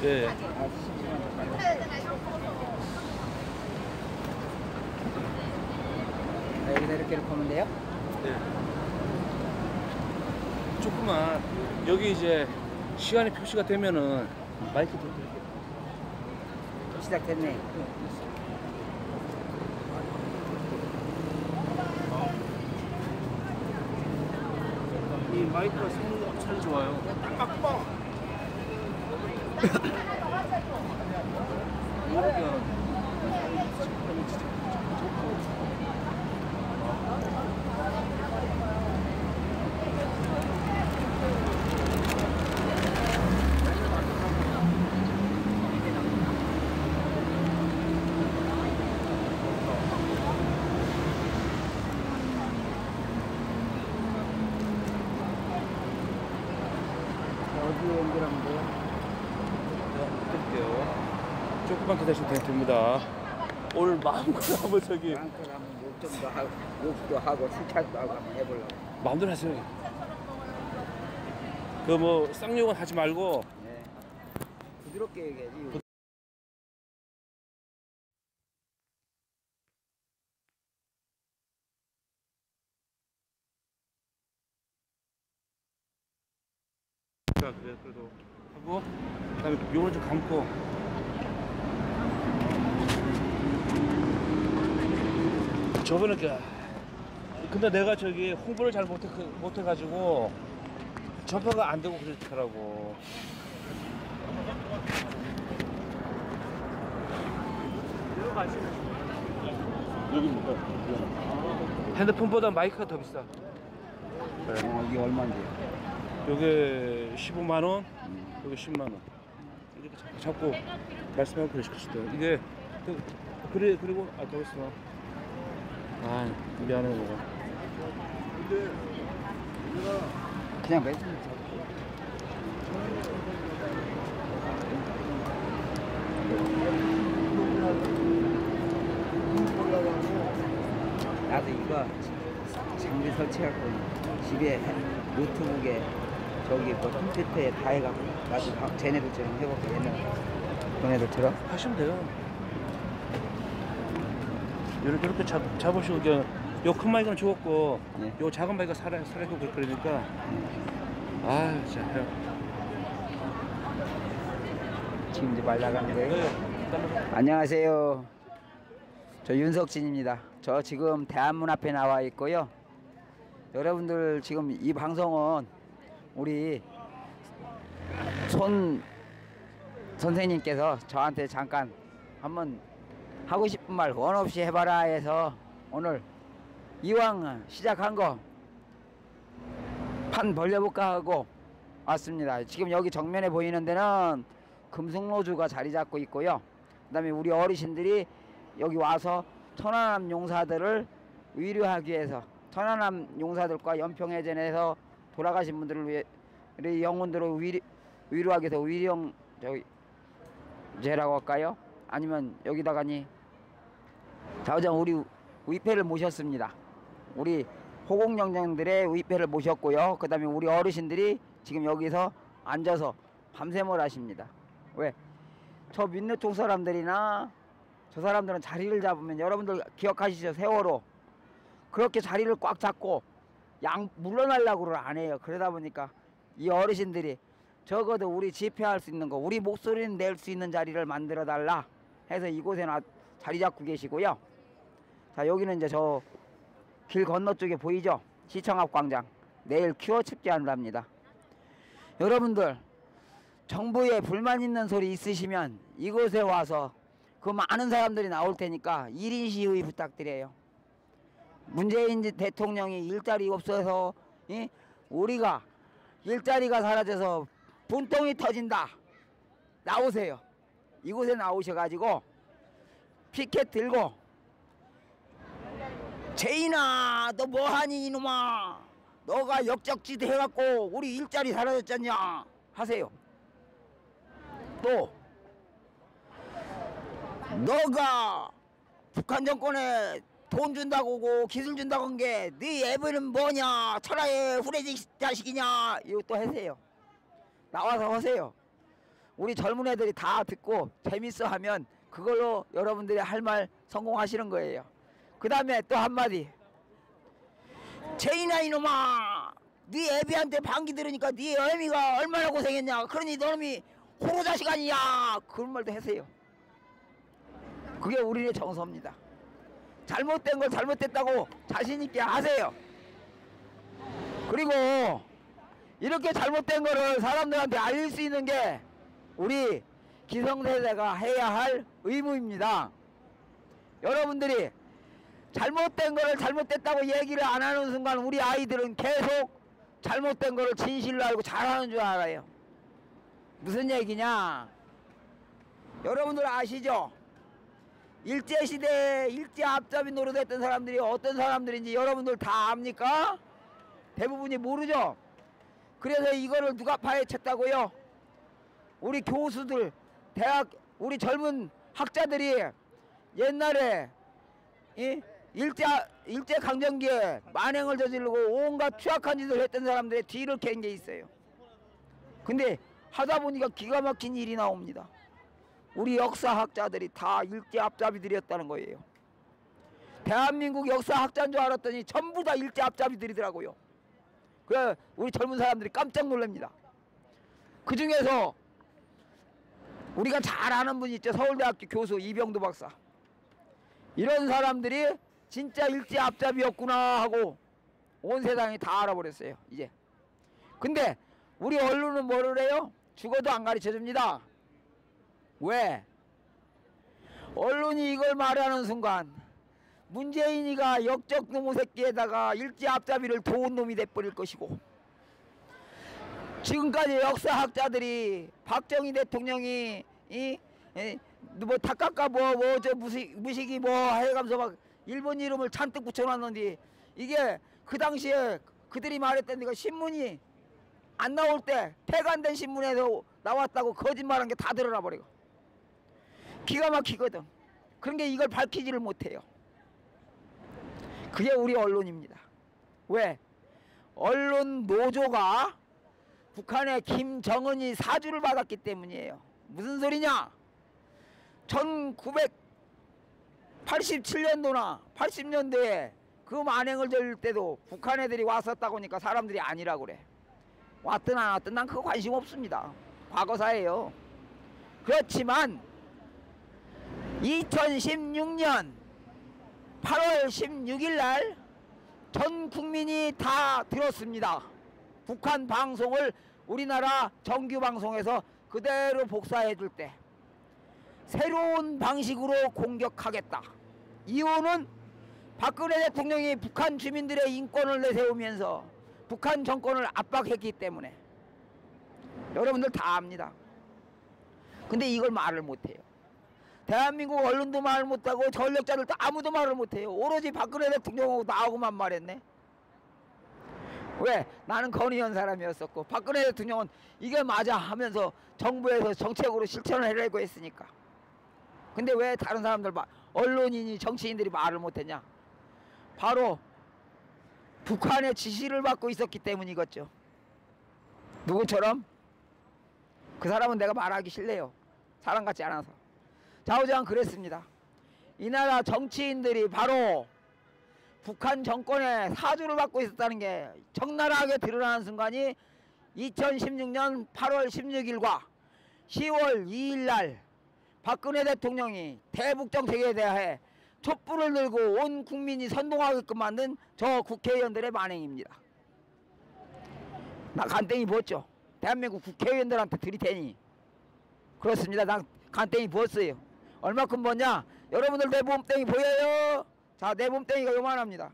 네. 여기서 이렇게 놓고 오면 돼요? 네. 조금만 여기 이제 시간이 표시가 되면은 마이크 좀 드릴게요. 시작됐네. 이 마이크가 성능이 엄청 좋아요. 어디에 연결하면 돼요? 드릴게요. 조금만 기다리시면 됩니다. 오늘 마음껏 한번 저기 마음껏 하면 욕정도 하고 욕도 하고 수차도 하고 한번 해보려고. 마음대로 하세요. 그 뭐 쌍욕은 하지 말고. 네. 부드럽게 얘기해야지. 자, 그래 그래도 하고 그다음에 요거는 좀 감고. 저번에 근데 내가 저기 홍보를 잘 못해가지고 전파가 안 되고 그렇더라고. 여기입니다. 핸드폰보다 마이크가 더 비싸. 이게 얼마인데? 요게 15만 원, 요게 10만 원. 이렇게 자꾸 말씀하고 그러시거든요. 이게 그리고 더 있어. 아 미안해 내가. 그냥 말씀 잘. 나도 이거 장비 설치하고 집에 노트북에 저기 뭐 컴퓨터에 다 해갖고 나도 쟤네들처럼 해볼게. 옛날 너네들처럼 하시면 돼요. 이렇게 잡으시고 요 큰 마이크는 죽었고 네. 요 작은 마이크가 살아있고 그러니까 아 진짜 해요. 지금 이제 말 나가는 거예요? 네. 안녕하세요. 저 윤석진입니다. 저 지금 대한문 앞에 나와 있고요. 여러분들 지금 이 방송은 우리 손 선생님께서 저한테 잠깐 한번 하고 싶은 말 원 없이 해봐라 해서 오늘 이왕 시작한 거 판 벌려볼까 하고 왔습니다. 지금 여기 정면에 보이는 데는 금속노주가 자리 잡고 있고요. 그 다음에 우리 어르신들이 여기 와서 천안함 용사들을 위로하기 위해서 천안함 용사들과 연평해전에서 돌아가신 분들을 위해 우리 영혼들을 위로하기 위해서 위령제라고 할까요? 아니면 여기다가니 자우장 우리 위패를 모셨습니다. 우리 호공영장들의 위패를 모셨고요. 그 다음에 우리 어르신들이 지금 여기서 앉아서 밤샘을 하십니다. 왜? 저 민노총 사람들이나 저 사람들은 자리를 잡으면 여러분들 기억하시죠? 세월호 그렇게 자리를 꽉 잡고 물러나려고를 안 해요. 그러다 보니까 이 어르신들이 적어도 우리 집회할 수 있는 거 우리 목소리는 낼 수 있는 자리를 만들어 달라 해서 이곳에 자리 잡고 계시고요. 자 여기는 이제 저 길 건너 쪽에 보이죠? 시청 앞 광장 내일 큐어 축제 한답니다. 여러분들 정부에 불만 있는 소리 있으시면 이곳에 와서 그 많은 사람들이 나올 테니까 1인 시위 부탁드려요. 문재인 대통령이 일자리 없어서 우리가 일자리가 사라져서 분통이 터진다. 나오세요. 이곳에 나오셔가지고 피켓 들고 제인아 너 뭐하니 이놈아 너가 역적짓 해갖고 우리 일자리 사라졌잖냐 하세요. 또 너가 북한 정권에 돈 준다고 기술 준다고 한 게 네 애비는 뭐냐 천하의 후레지 자식이냐 이거 또 하세요. 나와서 하세요. 우리 젊은 애들이 다 듣고 재밌어 하면 그걸로 여러분들이 할 말 성공하시는 거예요. 그 다음에 또 한마디. 제이나 이놈아, 네 애비한테 방귀 들으니까 네 애미가 얼마나 고생했냐. 그러니 너놈이 호로자식 아니야. 그런 말도 하세요. 그게 우리의 정서입니다. 잘못된 걸 잘못됐다고 자신있게 하세요. 그리고 이렇게 잘못된 거를 사람들한테 알릴 수 있는 게 우리 기성세대가 해야 할 의무입니다. 여러분들이 잘못된 거를 잘못됐다고 얘기를 안 하는 순간 우리 아이들은 계속 잘못된 거를 진실로 알고 잘하는 줄 알아요. 무슨 얘기냐? 여러분들 아시죠? 일제시대에 일제 앞잡이 노릇했던 사람들이 어떤 사람들인지 여러분들 다 압니까? 대부분이 모르죠? 그래서 이거를 누가 파헤쳤다고요? 우리 교수들, 대학, 우리 젊은 학자들이 옛날에 일제 강점기에 만행을 저지르고 온갖 추악한 짓을 했던 사람들의 뒤를 캔 게 있어요. 근데 하다 보니까 기가 막힌 일이 나옵니다. 우리 역사학자들이 다 일제 앞잡이들이었다는 거예요. 대한민국 역사학자인 줄 알았더니 전부 다 일제 앞잡이들이더라고요. 그래 우리 젊은 사람들이 깜짝 놀랍니다. 그 중에서 우리가 잘 아는 분이 있죠. 서울대학교 교수 이병두 박사. 이런 사람들이 진짜 일제 앞잡이였구나 하고 온 세상이 다 알아버렸어요. 이제. 근데 우리 언론은 뭐를 해요? 죽어도 안 가르쳐줍니다. 왜? 언론이 이걸 말하는 순간 문재인이가 역적 놈의 새끼에다가 일제 앞잡이를 도운 놈이 돼버릴 것이고, 지금까지 역사학자들이 박정희 대통령이 뭐 닭깎아 뭐저 무식이 뭐 해가면서 막 일본 이름을 잔뜩 붙여놨는데, 이게 그 당시에 그들이 말했던 데가 신문이 안 나올 때 폐간된 신문에서 나왔다고 거짓말한 게 다 드러나 버리고 기가 막히거든. 그런 게 이걸 밝히지를 못해요. 그게 우리 언론입니다. 왜? 언론 노조가 북한의 김정은이 사주를 받았기 때문이에요. 무슨 소리냐? 1987년도나 80년도에 그 만행을 저릴 때도 북한 애들이 왔었다고 하니까 사람들이 아니라고 그래. 왔든 안 왔든 난 그거 관심 없습니다. 과거사예요. 그렇지만 2016년 8월 16일 날 전 국민이 다 들었습니다. 북한 방송을 우리나라 정규 방송에서 그대로 복사해 줄 때 새로운 방식으로 공격하겠다. 이유는 박근혜 대통령이 북한 주민들의 인권을 내세우면서 북한 정권을 압박했기 때문에. 여러분들 다 압니다. 근데 이걸 말을 못해요. 대한민국 언론도 말을 못하고 전력자들도 아무도 말을 못해요. 오로지 박근혜 대통령하고 나하고만 말했네. 왜? 나는 건의한 사람이었었고 박근혜 대통령은 이게 맞아 하면서 정부에서 정책으로 실천을 하려고 했으니까. 근데 왜 다른 사람들 언론인이 정치인들이 말을 못했냐? 바로 북한의 지시를 받고 있었기 때문이겠죠. 누구처럼? 그 사람은 내가 말하기 싫네요. 사람 같지 않아서. 좌우장 그랬습니다. 이 나라 정치인들이 바로 북한 정권의 사주를 받고 있었다는 게 적나라하게 드러나는 순간이 2016년 8월 16일과 10월 2일 날 박근혜 대통령이 대북 정책에 대해 촛불을 들고 온 국민이 선동하게끔 만든 저 국회의원들의 만행입니다. 나 간땡이 부었죠. 대한민국 국회의원들한테 들이대니. 그렇습니다. 나 간땡이 부었어요. 얼마큼 부었냐? 여러분들 내 몸땡이 보여요? 자, 내 몸땡이가 요만합니다.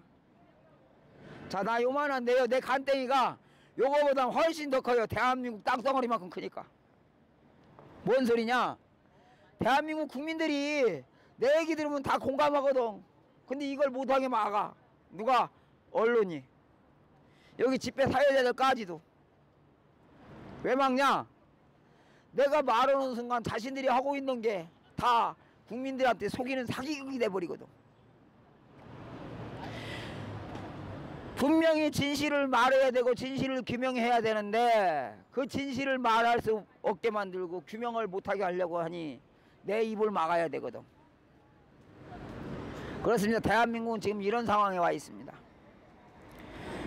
자, 나 요만한데요. 내 간땡이가 요거보다 훨씬 더 커요. 대한민국 땅덩어리만큼 크니까. 뭔 소리냐? 대한민국 국민들이 내 얘기 들으면 다 공감하거든. 근데 이걸 못하게 막아. 누가? 언론이. 여기 집회 사회자들까지도. 왜 막냐? 내가 말하는 순간 자신들이 하고 있는 게 다 국민들한테 속이는 사기극이 돼버리거든. 분명히 진실을 말해야 되고 진실을 규명해야 되는데 그 진실을 말할 수 없게 만들고 규명을 못하게 하려고 하니 내 입을 막아야 되거든. 그렇습니다. 대한민국은 지금 이런 상황에 와 있습니다.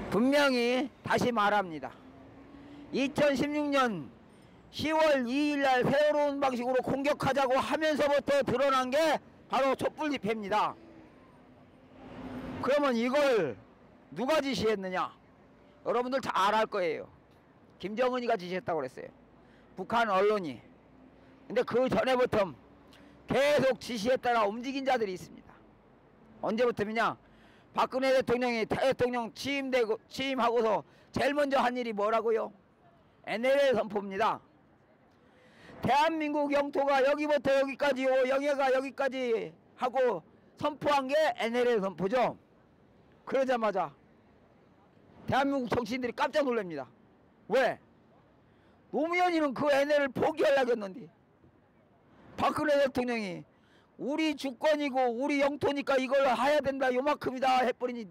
분명히 다시 말합니다. 2016년 10월 2일날 새로운 방식으로 공격하자고 하면서부터 드러난 게 바로 촛불 집회입니다. 그러면 이걸 누가 지시했느냐? 여러분들 잘 알 거예요. 김정은이가 지시했다고 그랬어요. 북한 언론이. 근데 그 전에부터 계속 지시에 따라 움직인 자들이 있습니다. 언제부터냐? 박근혜 대통령이 대통령 취임하고서 제일 먼저 한 일이 뭐라고요? NLL 선포입니다. 대한민국 영토가 여기부터 여기까지요, 영해가 여기까지 하고 선포한 게 NLL 선포죠. 그러자마자 대한민국 정치인들이 깜짝 놀랍니다. 왜? 노무현이는 그 NLL을 포기하려고 했는데 박근혜 대통령이 우리 주권이고 우리 영토니까 이걸 해야 된다, 요만큼이다 해버리니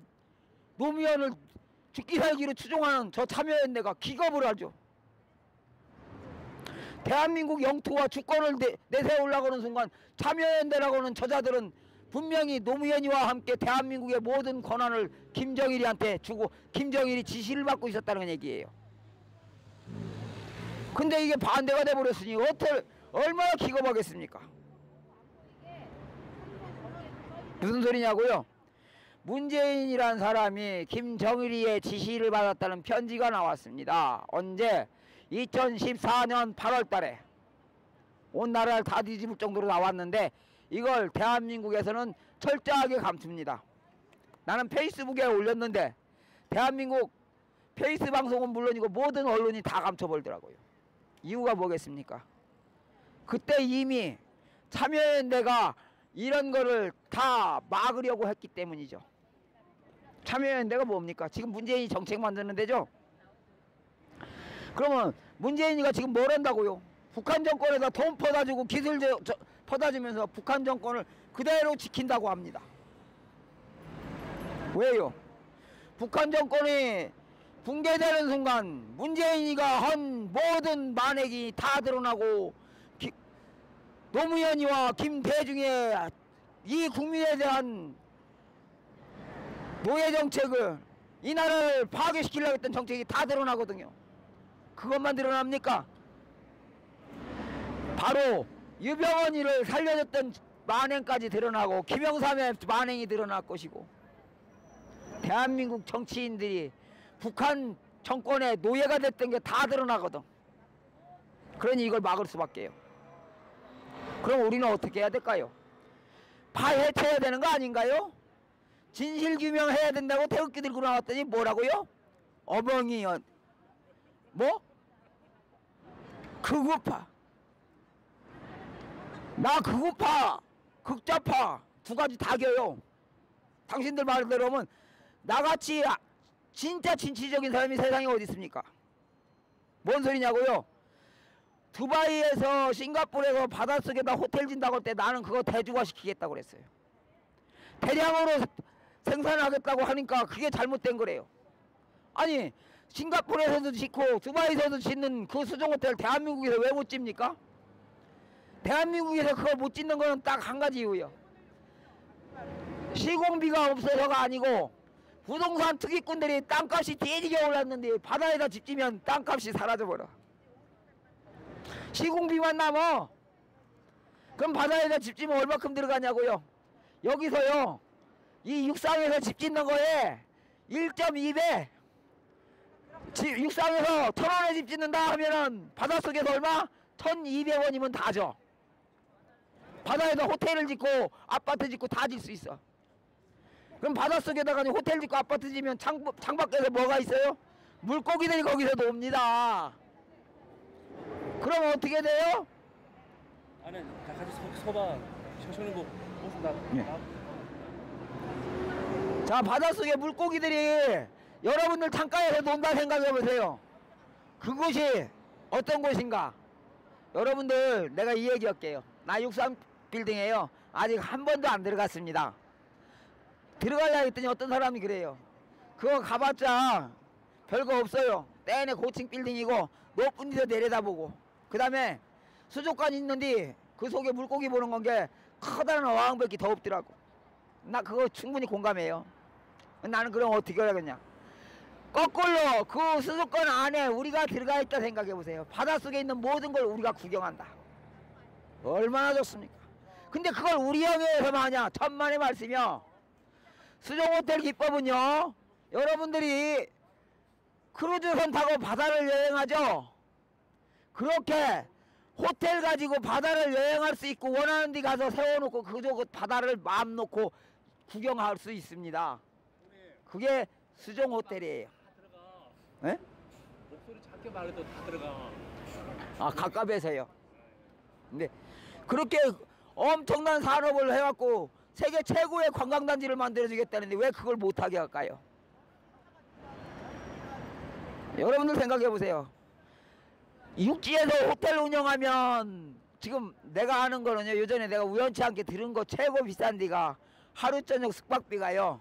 노무현을 죽기 살기로 추종하는 저 참여연대가 기겁을 하죠. 대한민국 영토와 주권을 내세우려고 하는 순간 참여연대라고 하는 저자들은 분명히 노무현이와 함께 대한민국의 모든 권한을 김정일이한테 주고 김정일이 지시를 받고 있었다는 얘기예요. 근데 이게 반대가 돼버렸으니 얼마나 기겁하겠습니까? 무슨 소리냐고요? 문재인이란 사람이 김정일이의 지시를 받았다는 편지가 나왔습니다. 언제? 2014년 8월 달에 온 나라를 다 뒤집을 정도로 나왔는데 이걸 대한민국에서는 철저하게 감춥니다. 나는 페이스북에 올렸는데 대한민국 페이스 방송은 물론이고 모든 언론이 다 감춰버리더라고요. 이유가 뭐겠습니까? 그때 이미 참여연대가 이런 거를 다 막으려고 했기 때문이죠. 참여연대가 뭡니까? 지금 문재인이 정책 만드는 데죠? 그러면 문재인이가 지금 뭘 한다고요? 북한 정권에다 돈 퍼다주고 기술 퍼다주면서 북한 정권을 그대로 지킨다고 합니다. 왜요? 북한 정권이 붕괴되는 순간 문재인이가 한 모든 만행이 다 드러나고 노무현이와 김대중의 이 국민에 대한 노예 정책을 이 나라를 파괴시키려고 했던 정책이 다 드러나거든요. 그것만 드러납니까? 바로 유병언이를 살려줬던 만행까지 드러나고 김영삼의 만행이 드러날 것이고 대한민국 정치인들이 북한 정권의 노예가 됐던 게 다 드러나거든. 그러니 이걸 막을 수밖에요. 그럼 우리는 어떻게 해야 될까요? 파헤쳐야 되는 거 아닌가요? 진실규명해야 된다고 태극기 들고 나왔더니 뭐라고요? 어벙이연 뭐? 극우파 나 극우파 극좌파 두 가지 다 겨요. 당신들 말을 들어보면 나같이 진짜 진취적인 사람이 세상에 어디 있습니까? 뭔 소리냐고요? 두바이에서 싱가포르에서 바닷속에다 호텔 진다고 할 때 나는 그거 대중화시키겠다고 그랬어요. 대량으로 생산하겠다고 하니까 그게 잘못된 거래요. 아니 싱가포르에서도 짓고 두바이에서도 짓는 그 수종 호텔 대한민국에서 왜 못 짓니까? 대한민국에서 그걸 못 짓는 거는 딱 한 가지 이유예요. 시공비가 없어서가 아니고 부동산 투기꾼들이 땅값이 뒤지게 올랐는데 바다에다 집 지면 땅값이 사라져버려. 시공비만 남어. 그럼 바다에다 집 지면 얼마큼 들어가냐고요? 여기서요 이 육상에서 집 짓는 거에 1.2배 육상에서 1,000원에 집 짓는다 하면은 바닷속에서 얼마? 1,200원이면 다죠. 바다에다 호텔을 짓고 아파트 짓고 다 질 수 있어. 그럼 바닷속에다가 호텔 짓고 아파트 지면 창밖에서 뭐가 있어요? 물고기들이 거기서도 옵니다. 그럼 어떻게 돼요? 안에 다 같이 서봐. 청소년 무슨 나. 자, 바닷속에 물고기들이 여러분들 창가에서 논다 생각해 보세요. 그곳이 어떤 곳인가? 여러분들 내가 이 얘기 할게요. 나 육상 빌딩에요. 아직 한 번도 안 들어갔습니다. 들어가려 했더니 어떤 사람이 그래요. 그거 가봤자 별거 없어요. 내내 고층 빌딩이고 높은 데서 내려다보고, 그 다음에 수족관 있는데 그 속에 물고기 보는 건 게 커다란 어항밖에 더 없더라고. 나 그거 충분히 공감해요. 나는 그럼 어떻게 해야겠냐. 거꾸로 그 수족관 안에 우리가 들어가 있다 생각해 보세요. 바닷속에 있는 모든 걸 우리가 구경한다. 얼마나 좋습니까? 근데 그걸 우리 영역에서만 하냐. 천만의 말씀이요. 수족호텔 기법은요, 여러분들이 크루즈선 타고 바다를 여행하죠. 그렇게 호텔 가지고 바다를 여행할 수 있고, 원하는 데 가서 세워놓고 그저 바다를 마음 놓고 구경할 수 있습니다. 그게 수종 호텔이에요. 다 들어가. 예? 목소리 작게 말해도 다 들어가. 아, 가깝에서요. 근데 그렇게 엄청난 산업을 해갖고 세계 최고의 관광단지를 만들어주겠다는데 왜 그걸 못하게 할까요? 여러분들 생각해보세요. 육지에서 호텔 운영하면, 지금 내가 아는 거는요, 예전에 내가 우연치 않게 들은 거 최고 비싼 데가 하루 저녁 숙박비가요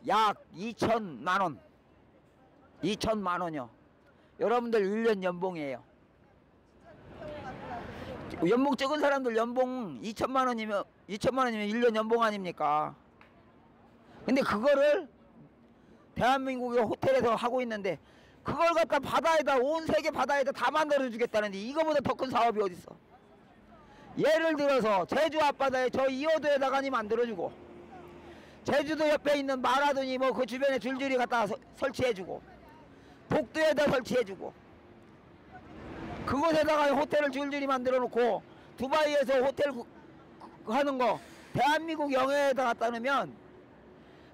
약 2천만원. 2천만원이요. 여러분들 1년 연봉이에요. 연봉 적은 사람들 연봉 2천만원이면 1년 연봉 아닙니까? 근데 그거를 대한민국의 호텔에서 하고 있는데, 그걸 갖다 바다에다, 온 세계 바다에다 다 만들어 주겠다는데 이거보다 더 큰 사업이 어딨어. 예를 들어서 제주 앞바다에 저 이호도에다가니 만들어주고, 제주도 옆에 있는 마라도니 뭐 그 주변에 줄줄이 갖다 설치해주고, 독도에다 설치해주고, 그곳에다가 호텔을 줄줄이 만들어 놓고, 두바이에서 호텔 하는 거 대한민국 영해에다 갖다 놓으면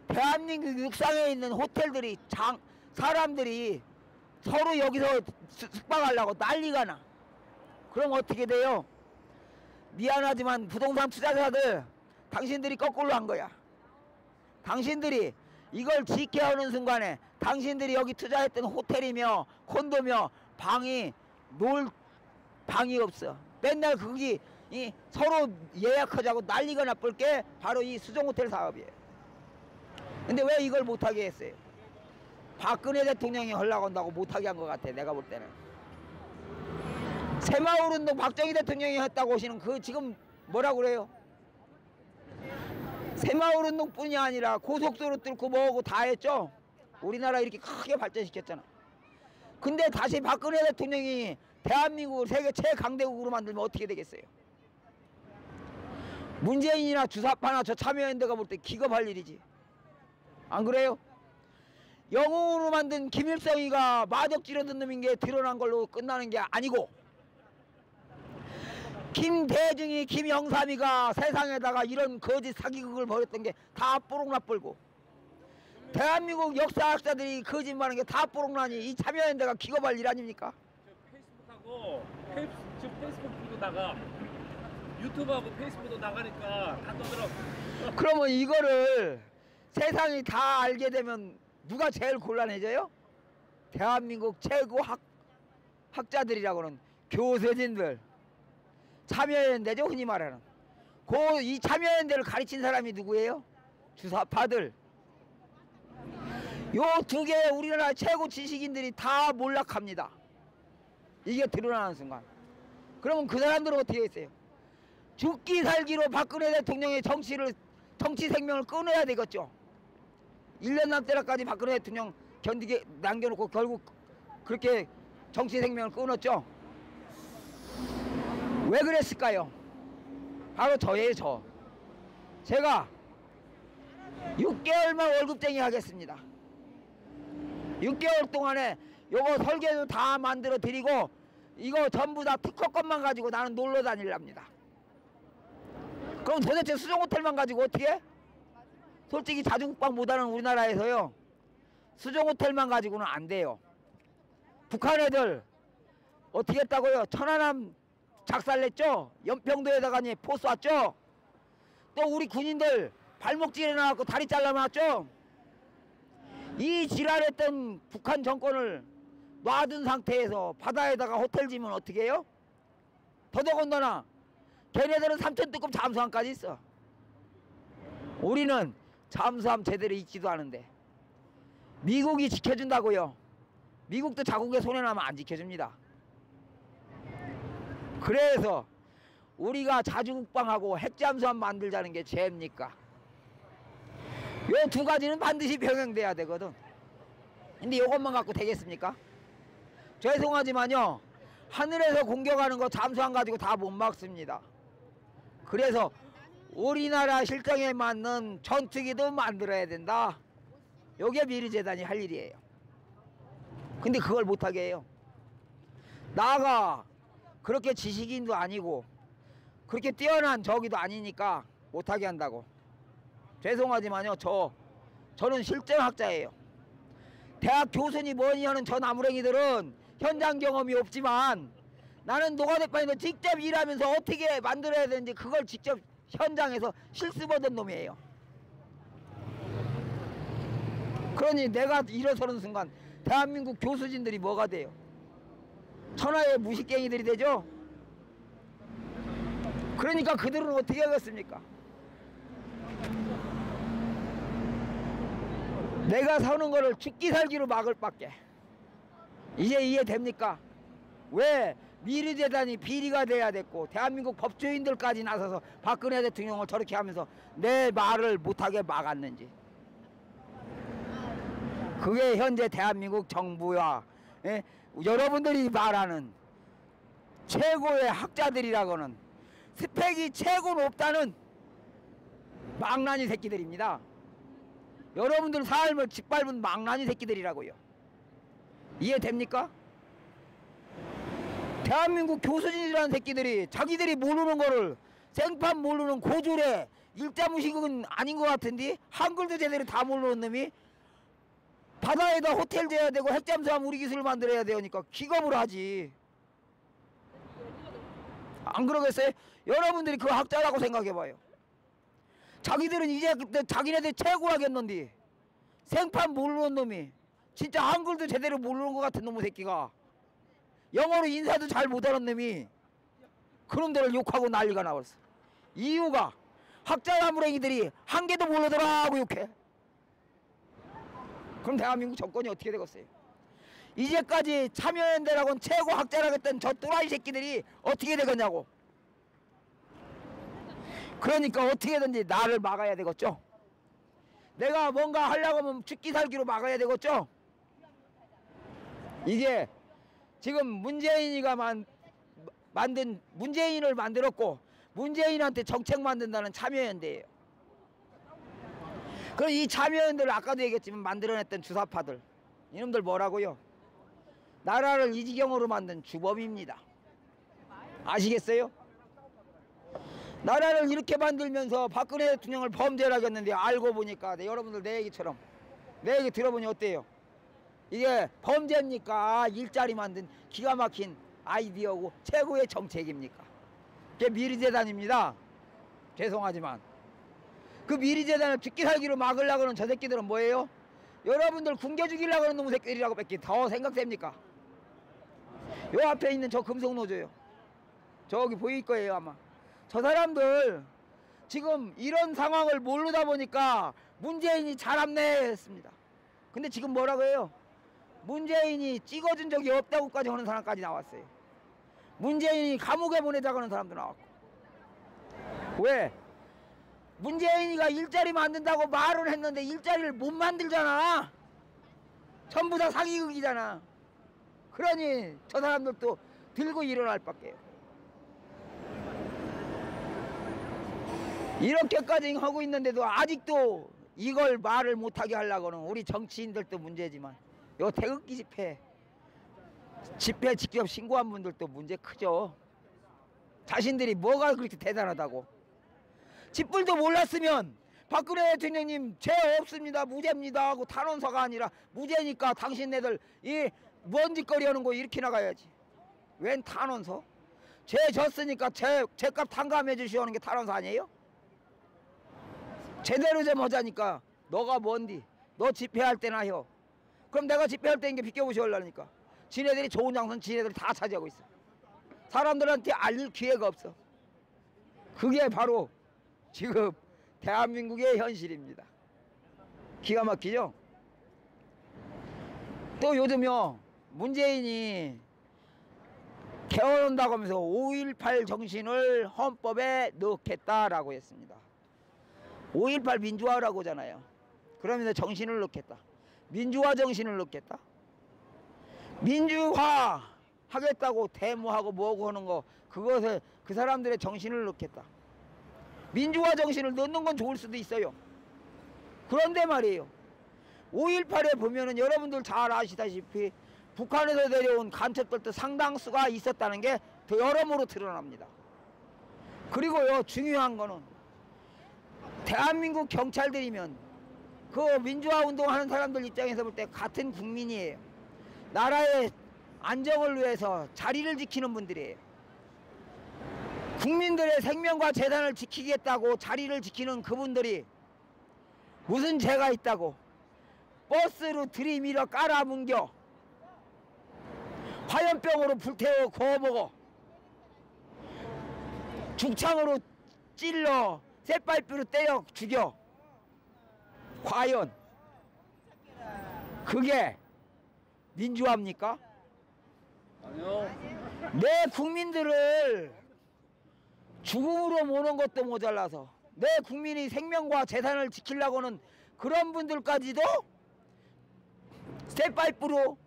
대한민국 육상에 있는 호텔들이 사람들이 서로 여기서 숙박하려고 난리가 나. 그럼 어떻게 돼요? 미안하지만 부동산 투자자들, 당신들이 거꾸로 한 거야. 당신들이 이걸 지켜오는 순간에 당신들이 여기 투자했던 호텔이며 콘도며 놀 방이 없어. 맨날 거기 서로 예약하자고 난리가 나쁠 게 바로 이 수종호텔 사업이에요. 근데 왜 이걸 못하게 했어요? 박근혜 대통령이 하려고 한다고 못하게 한 것 같아, 내가 볼 때는. 새마을운동 박정희 대통령이 했다고 하시는 그 지금 뭐라고 그래요? 새마을운동 뿐이 아니라 고속도로 뚫고 뭐하고 다 했죠. 우리나라 이렇게 크게 발전시켰잖아. 근데 다시 박근혜 대통령이 대한민국을 세계 최강대국으로 만들면 어떻게 되겠어요? 문재인이나 주사파나 저 참여연대가 볼 때 기겁할 일이지. 안 그래요? 영웅으로 만든 김일성이가 마적 지르던 놈인 게 드러난 걸로 끝나는 게 아니고, 김대중이 김영삼이가 세상에다가 이런 거짓 사기극을 벌였던 게 다 뽀록나뿔고, 대한민국 역사학자들이 거짓말하는 게 다 뽀록나니 이 참여연대가 기겁할 일 아닙니까? 페이스북하고 지금 페이스북도 나가, 유튜브하고 페이스북도 나가니까 다 떠들어. 그러면 이거를 세상이 다 알게 되면 누가 제일 곤란해져요? 대한민국 최고 학자들이라고는 교수진들, 참여연대죠, 흔히 말하는. 이 참여연대를 가르친 사람이 누구예요? 주사파들. 요 두 개 우리나라 최고 지식인들이 다 몰락합니다. 이게 드러나는 순간. 그러면 그 사람들은 어떻게 했어요? 죽기 살기로 박근혜 대통령의 정치 생명을 끊어야 되겠죠. 1년 남때라까지 박근혜 대통령 견디게 남겨놓고 결국 그렇게 정치 생명을 끊었죠. 왜 그랬을까요? 바로 저예요, 저. 제가 6개월만 월급쟁이 하겠습니다. 6개월 동안에 요거 설계도 다 만들어 드리고, 이거 전부 다 특허권만 가지고 나는 놀러 다닐랍니다. 그럼 도대체 수종호텔만 가지고 어떻게 해? 솔직히 자주국방 못하는 우리나라에서요, 수종호텔만 가지고는 안 돼요. 북한 애들 어떻게 했다고요? 천안함 작살냈죠? 연평도에다가니 포 쐈죠? 또 우리 군인들 발목질해 놔갖고 다리 잘라놨죠? 이 지랄했던 북한 정권을 놔둔 상태에서 바다에다가 호텔 지면 어떻게 해요? 더더군다나 걔네들은 삼천특급 잠수함까지 있어. 우리는 잠수함 제대로 있지도 않은데 미국이 지켜준다고요. 미국도 자국에 손해나면 안 지켜줍니다. 그래서 우리가 자주국방하고 핵잠수함 만들자는 게 죄입니까? 요 두 가지는 반드시 병행돼야 되거든. 근데 요것만 갖고 되겠습니까? 죄송하지만요, 하늘에서 공격하는 거 잠수함 가지고 다 못 막습니다. 그래서 우리나라 실정에 맞는 전투기도 만들어야 된다. 요게 미르재단이 할 일이에요. 근데 그걸 못하게 해요. 나가 그렇게 지식인도 아니고 그렇게 뛰어난 저기도 아니니까 못하게 한다고. 죄송하지만요, 저는 실전학자예요. 대학 교수니 뭐니 하는 저 나무랭이들은 현장 경험이 없지만 나는 노가대판에서 직접 일하면서 어떻게 만들어야 되는지 그걸 직접 현장에서 실습하던 놈이에요. 그러니 내가 일어서는 순간 대한민국 교수진들이 뭐가 돼요? 천하의 무식갱이들이 되죠? 그러니까 그들은 어떻게 하겠습니까? 내가 사는 거를 죽기 살기로 막을 밖에. 이제 이해됩니까? 왜 미르재단이 비리가 돼야 됐고 대한민국 법조인들까지 나서서 박근혜 대통령을 저렇게 하면서 내 말을 못하게 막았는지. 그게 현재 대한민국 정부와 여러분들이 말하는 최고의 학자들이라고는 스펙이 최고 높다는 망나니 새끼들입니다. 여러분들 삶을 짓밟은 망나니 새끼들이라고요. 이해됩니까? 대한민국 교수진이라는 새끼들이 자기들이 모르는 거를 생판 모르는 고졸에 일자무식은 아닌 것 같은데 한글도 제대로 다 모르는 놈이 바다에다 호텔 지어야 되고 핵잠수함 우리 기술을 만들어야 되니까 기겁을 하지. 안 그러겠어요? 여러분들이 그 학자라고 생각해봐요. 자기들은 이제 자기네들 최고라겠는데 생판 모르는 놈이 진짜 한글도 제대로 모르는 것 같은 놈의 새끼가 영어로 인사도 잘 못하는 놈이 그놈들을 욕하고 난리가 나왔어. 이유가 학자 나무랭이들이 한 개도 모르더라고 욕해. 그럼 대한민국 정권이 어떻게 되겠어요? 이제까지 참여연대라고는 최고 학자라고 했던 저 또라이 새끼들이 어떻게 되겠냐고. 그러니까 어떻게든지 나를 막아야 되겠죠. 내가 뭔가 하려고 하면 죽기 살기로 막아야 되겠죠. 이게 지금 문재인이가 만든 문재인을 만들었고 문재인한테 정책 만든다는 참여연대예요. 그럼 이 참여연대를 아까도 얘기했지만 만들어냈던 주사파들 이놈들 뭐라고요? 나라를 이 지경으로 만든 주범입니다. 아시겠어요? 나라를 이렇게 만들면서 박근혜 대통령을 범죄라고 했는데 알고 보니까 여러분들 내 얘기처럼 내 얘기 들어보니 어때요? 이게 범죄입니까? 일자리 만든 기가 막힌 아이디어고 최고의 정책입니까? 그게 미르재단입니다. 죄송하지만 그 미르재단을 죽기 살기로 막으려고 하는 저 새끼들은 뭐예요? 여러분들 굶겨 죽이려고 하는 놈의 새끼들이라고 밖에 더 생각됩니까? 요 앞에 있는 저 금속노조요. 저기 보일 거예요 아마. 저 사람들 지금 이런 상황을 모르다 보니까 문재인이 잘합네 했습니다. 근데 지금 뭐라고 해요? 문재인이 찍어준 적이 없다고까지 하는 사람까지 나왔어요. 문재인이 감옥에 보내자고 하는 사람도 나왔고. 왜? 문재인이가 일자리 만든다고 말을 했는데 일자리를 못 만들잖아. 전부 다 사기극이잖아. 그러니 저 사람들도 들고 일어날 밖에요. 이렇게까지 하고 있는데도 아직도 이걸 말을 못하게 하려고는 우리 정치인들도 문제지만 요 태극기 집회 직접 신고한 분들도 문제 크죠. 자신들이 뭐가 그렇게 대단하다고. 짓불도 몰랐으면 박근혜 대통령님 죄 없습니다 무죄입니다 하고 탄원서가 아니라 무죄니까 당신네들 이 뭔 짓거리 하는 거 이렇게 나가야지. 웬 탄원서? 죄 졌으니까 죄값 탕감해 주시오는 게 탄원서 아니에요? 제대로 좀 하자니까 너가 뭔디 너 집회할 때나 해. 그럼 내가 집회할 때인 게 비켜보시오려니까 지네들이 좋은 장소는 지네들이 다 차지하고 있어. 사람들한테 알릴 기회가 없어. 그게 바로 지금 대한민국의 현실입니다. 기가 막히죠? 또 요즘요 문재인이 개헌한다고 하면서 5.18 정신을 헌법에 넣겠다라고 했습니다. 5.18 민주화라고 하잖아요. 그러면서 정신을 넣겠다. 민주화 정신을 넣겠다. 민주화 하겠다고 데모하고 뭐고 하는 거, 그것에 그 사람들의 정신을 넣겠다. 민주화 정신을 넣는 건 좋을 수도 있어요. 그런데 말이에요, 5.18에 보면은 여러분들 잘 아시다시피 북한에서 내려온 간첩들도 상당수가 있었다는 게 더 여러모로 드러납니다. 그리고요, 중요한 거는 대한민국 경찰들이면 그 민주화 운동하는 사람들 입장에서 볼 때 같은 국민이에요. 나라의 안정을 위해서 자리를 지키는 분들이에요. 국민들의 생명과 재산을 지키겠다고 자리를 지키는 그분들이 무슨 죄가 있다고 버스로 들이밀어 깔아뭉겨 화염병으로 불태워 구워먹어 죽창으로 찔러 쇠파이프로 때려 죽여. 과연 그게 민주화입니까? 아니요. 내 국민들을 죽음으로 모는 것도 모자라서 내 국민이 생명과 재산을 지키려고는 그런 분들까지도 쇠파이프로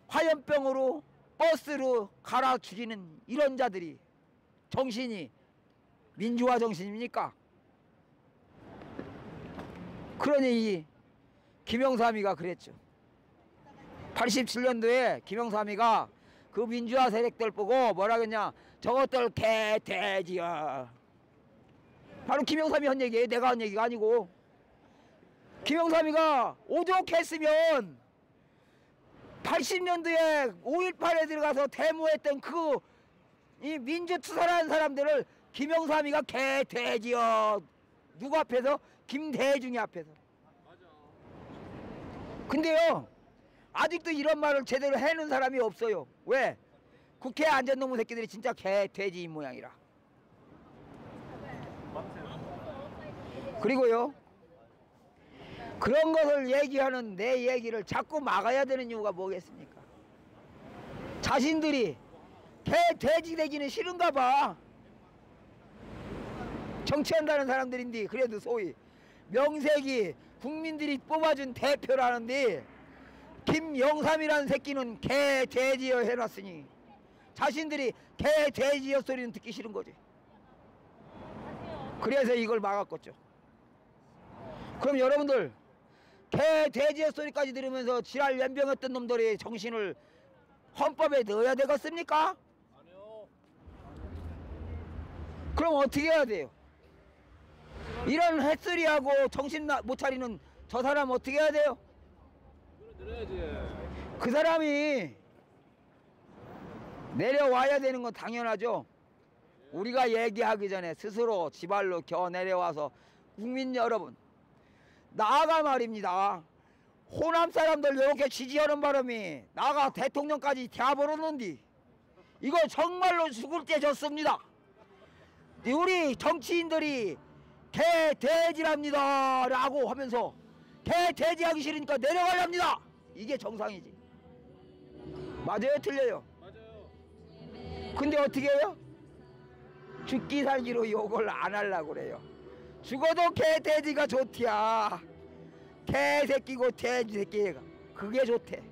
화염병으로 버스로 갈아 죽이는 이런 자들이 정신이 민주화 정신입니까? 그러니 이 김영삼이가 그랬죠. 87년도에 김영삼이가 그 민주화 세력들 보고 뭐라 그랬냐, 저것들 개돼지야. 바로 김영삼이 한 얘기예요. 내가 한 얘기가 아니고. 김영삼이가 오죽했으면 80년도에 5.18에 들어가서 데모했던 그 이 민주투사라는 사람들을 김영삼이가 개돼지야. 누구 앞에서? 김대중이 앞에서. 근데요, 아직도 이런 말을 제대로 해놓은 사람이 없어요. 왜? 국회에 앉은 놈의 새끼들이 진짜 개돼지인 모양이라. 그리고요, 그런 것을 얘기하는 내 얘기를 자꾸 막아야 되는 이유가 뭐겠습니까? 자신들이 돼지 되기는 싫은가 봐. 정치한다는 사람들인데 그래도 소위 명색이 국민들이 뽑아준 대표라는데 김영삼이라는 새끼는 개돼지여 해놨으니 자신들이 개돼지여 소리는 듣기 싫은 거지. 그래서 이걸 막았겠죠. 그럼 여러분들 개돼지여 소리까지 들으면서 지랄 연병했던 놈들의 정신을 헌법에 넣어야 되겠습니까? 아니요. 그럼 어떻게 해야 돼요? 이런 햇소리하고 정신 못 차리는 저 사람 어떻게 해야 돼요? 들어야지. 그 사람이 내려와야 되는 건 당연하죠. 우리가 얘기하기 전에 스스로 지발로 겨 내려와서 국민 여러분, 나가 말입니다. 호남 사람들 이렇게 지지하는 바람에 나가 대통령까지 대버렸는데 이거 정말로 죽을 때 졌습니다. 우리 정치인들이 개돼지랍니다 라고 하면서 개돼지하기 싫으니까 내려가랍니다. 이게 정상이지. 맞아요? 틀려요? 맞아요. 근데 어떻게 해요? 죽기 살기로 욕을 안 하려고 그래요. 죽어도 개돼지가 좋디야. 개새끼고 돼지새끼가 그게 좋대.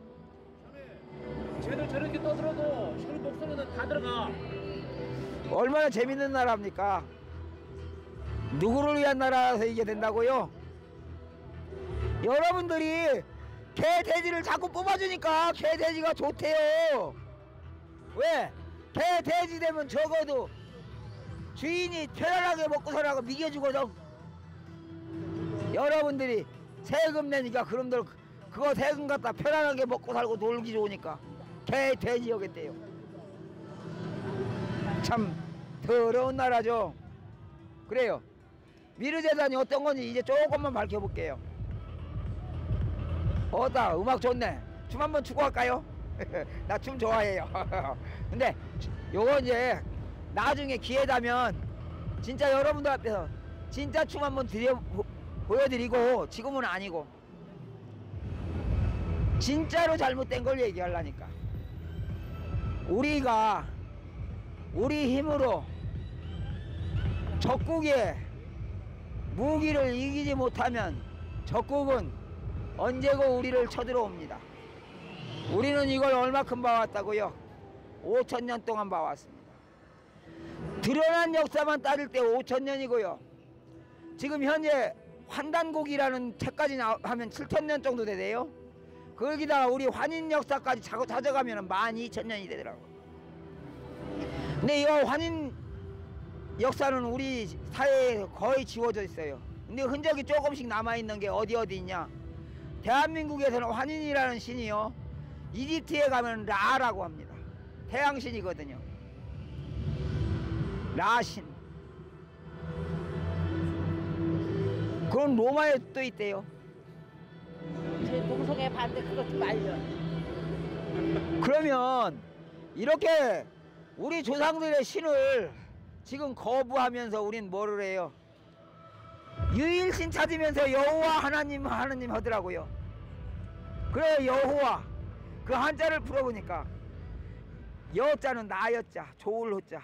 쟤들 저렇게 떠들어도 형 목소리는 다 들어가. 얼마나 재밌는 나라입니까? 누구를 위한 나라라서 이게 된다고요? 여러분들이 개돼지를 자꾸 뽑아주니까 개돼지가 좋대요. 왜? 개돼지 되면 적어도 주인이 편안하게 먹고 살라고 미겨주거든. 여러분들이 세금 내니까 그놈들 그거 세금 갖다 편안하게 먹고 살고 놀기 좋으니까 개돼지 여겼대요. 참 더러운 나라죠. 그래요. 미르재단이 어떤 건지 이제 조금만 밝혀볼게요. 어따 음악 좋네. 춤 한번 추고 할까요? 나 춤 좋아해요. 근데 요거 이제 나중에 기회 되면 진짜 여러분들 앞에서 진짜 춤 한번 보여드리고, 지금은 아니고 진짜로 잘못된 걸 얘기하려니까. 우리가 우리 힘으로 적국의 무기를 이기지 못하면 적국은 언제고 우리를 쳐들어옵니다. 우리는 이걸 얼마큼 봐왔다고요? 5,000년 동안 봐왔습니다. 드러난 역사만 따질 때 5,000년이고요. 지금 현재 환단곡이라는 책까지 하면 7,000년 정도 되대요. 거기다가 우리 환인 역사까지 찾아가면 12,000년이 되더라고. 근데 이 환인 역사는 우리 사회에 거의 지워져 있어요. 근데 흔적이 조금씩 남아있는 게 어디 있냐. 대한민국에서는 환인이라는 신이요, 이집트에 가면 라라고 합니다. 태양신이거든요. 라신. 그건 로마에 또 있대요. 제 동성애 반대 그것 좀 알려. 그러면 이렇게 우리 조상들의 신을 지금 거부하면서 우린 뭐를 해요? 유일신 찾으면서 여호와 하나님 하더라고요. 그래, 여호와 그 한자를 풀어보니까 여자는 나였자, 좋을 호자,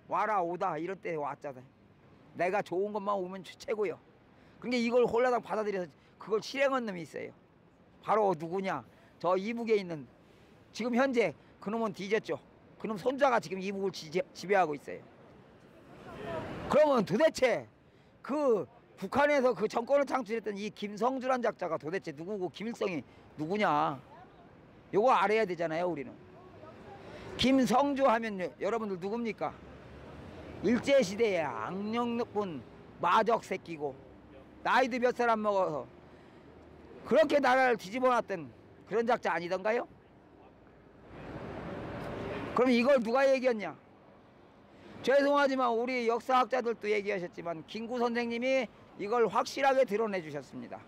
와라 오다 이런 때 왔잖아요. 내가 좋은 것만 오면 최고요. 근데 이걸 홀라당 받아들여서 그걸 실행한 놈이 있어요. 바로 누구냐? 저 이북에 있는, 지금 현재 그놈은 뒤졌죠. 그놈 손자가 지금 이북을 지배하고 있어요. 그러면 도대체 그 북한에서 그 정권을 창출했던 이 김성주란 작자가 도대체 누구고 김일성이 누구냐? 요거 알아야 되잖아요. 우리는 김성주 하면 여러분들 누굽니까? 일제시대의 악령 높은 마적 새끼고 나이도 몇 살 안 먹어서 그렇게 나라를 뒤집어놨던 그런 작자 아니던가요? 그럼 이걸 누가 얘기했냐? 죄송하지만 우리 역사학자들도 얘기하셨지만 김구 선생님이 이걸 확실하게 드러내 주셨습니다.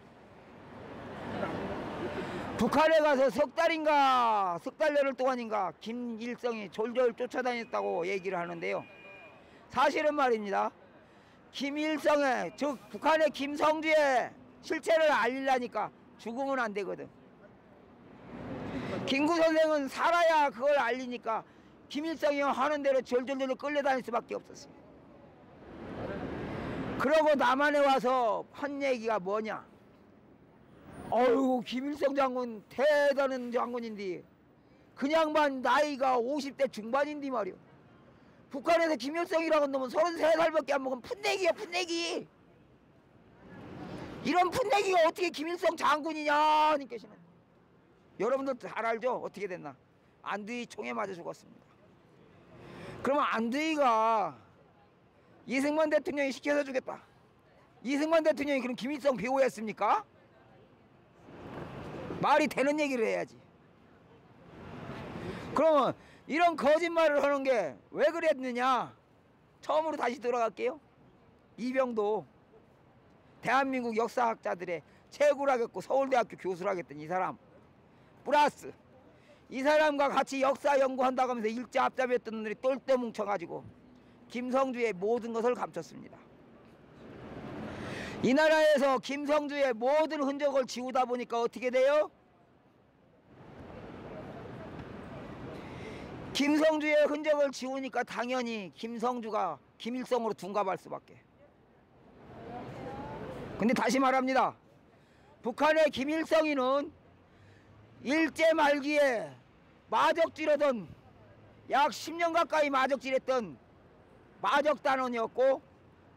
북한에 가서 석 달여를 동안인가 김일성이 졸졸 쫓아다녔다고 얘기를 하는데요. 사실은 말입니다. 김일성의, 즉 북한의 김성주의 실체를 알리려니까 죽으면 안 되거든. 김구 선생은 살아야 그걸 알리니까 김일성이 하는 대로 절절절 끌려다닐 수밖에 없었어요. 그러고 남한에 와서 한 얘기가 뭐냐? 어이구, 김일성 장군 대단한 장군인데 그 양반 나이가 50대 중반인데 말이오. 북한에서 김일성이라고 놈은 33살밖에 안 먹으면 풋내기야, 풋내기. 이런 풋내기가 어떻게 김일성 장군이냐 님께서는. 여러분들 잘 알죠? 어떻게 됐나? 안두희 총에 맞아 죽었습니다. 그러면 안두희가 이승만 대통령이 시켜서 주겠다. 이승만 대통령이 그럼 김일성 배우였습니까? 말이 되는 얘기를 해야지. 그러면 이런 거짓말을 하는 게 왜 그랬느냐? 처음으로 다시 돌아갈게요. 이병도 대한민국 역사학자들의 최고라겠고 서울대학교 교수라겠던 이 사람 플러스 이 사람과 같이 역사 연구한다고 하면서 일제 앞잡이였던 놈들이 똘똘 뭉쳐가지고 김성주의 모든 것을 감췄습니다. 이 나라에서 김성주의 모든 흔적을 지우다 보니까 어떻게 돼요? 김성주의 흔적을 지우니까 당연히 김성주가 김일성으로 둔갑할 수밖에. 근데 다시 말합니다. 북한의 김일성이는 일제 말기에 마적질하던 약 10년 가까이 마적질했던 마적단원이었고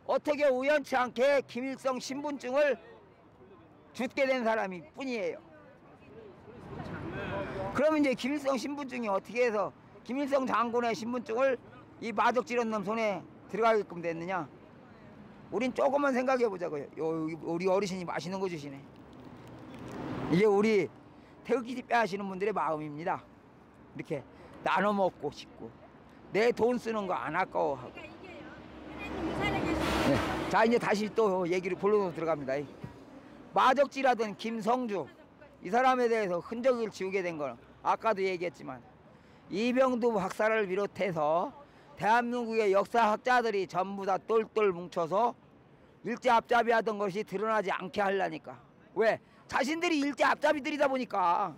어떻게 우연치 않게 김일성 신분증을 줍게 된 사람이 뿐이에요. 그러면 이제 김일성 신분증이 어떻게 해서 김일성 장군의 신분증을 이 마적질한 놈 손에 들어가게끔 됐느냐? 우린 조금만 생각해 보자고요. 우리 어르신이 맛있는 거 주시네. 이게 우리 태극기 집회 하시는 분들의 마음입니다. 이렇게 나눠 먹고 싶고 내 돈 쓰는 거 안 아까워하고. 네. 자, 이제 다시 또 얘기를 본론으로 들어갑니다. 마적질하던 김성주 이 사람에 대해서 흔적을 지우게 된 건 아까도 얘기했지만 이병두 박사를 비롯해서 대한민국의 역사학자들이 전부 다 똘똘 뭉쳐서 일제 앞잡이하던 것이 드러나지 않게 하려니까. 왜? 자신들이 일제 앞잡이들이다 보니까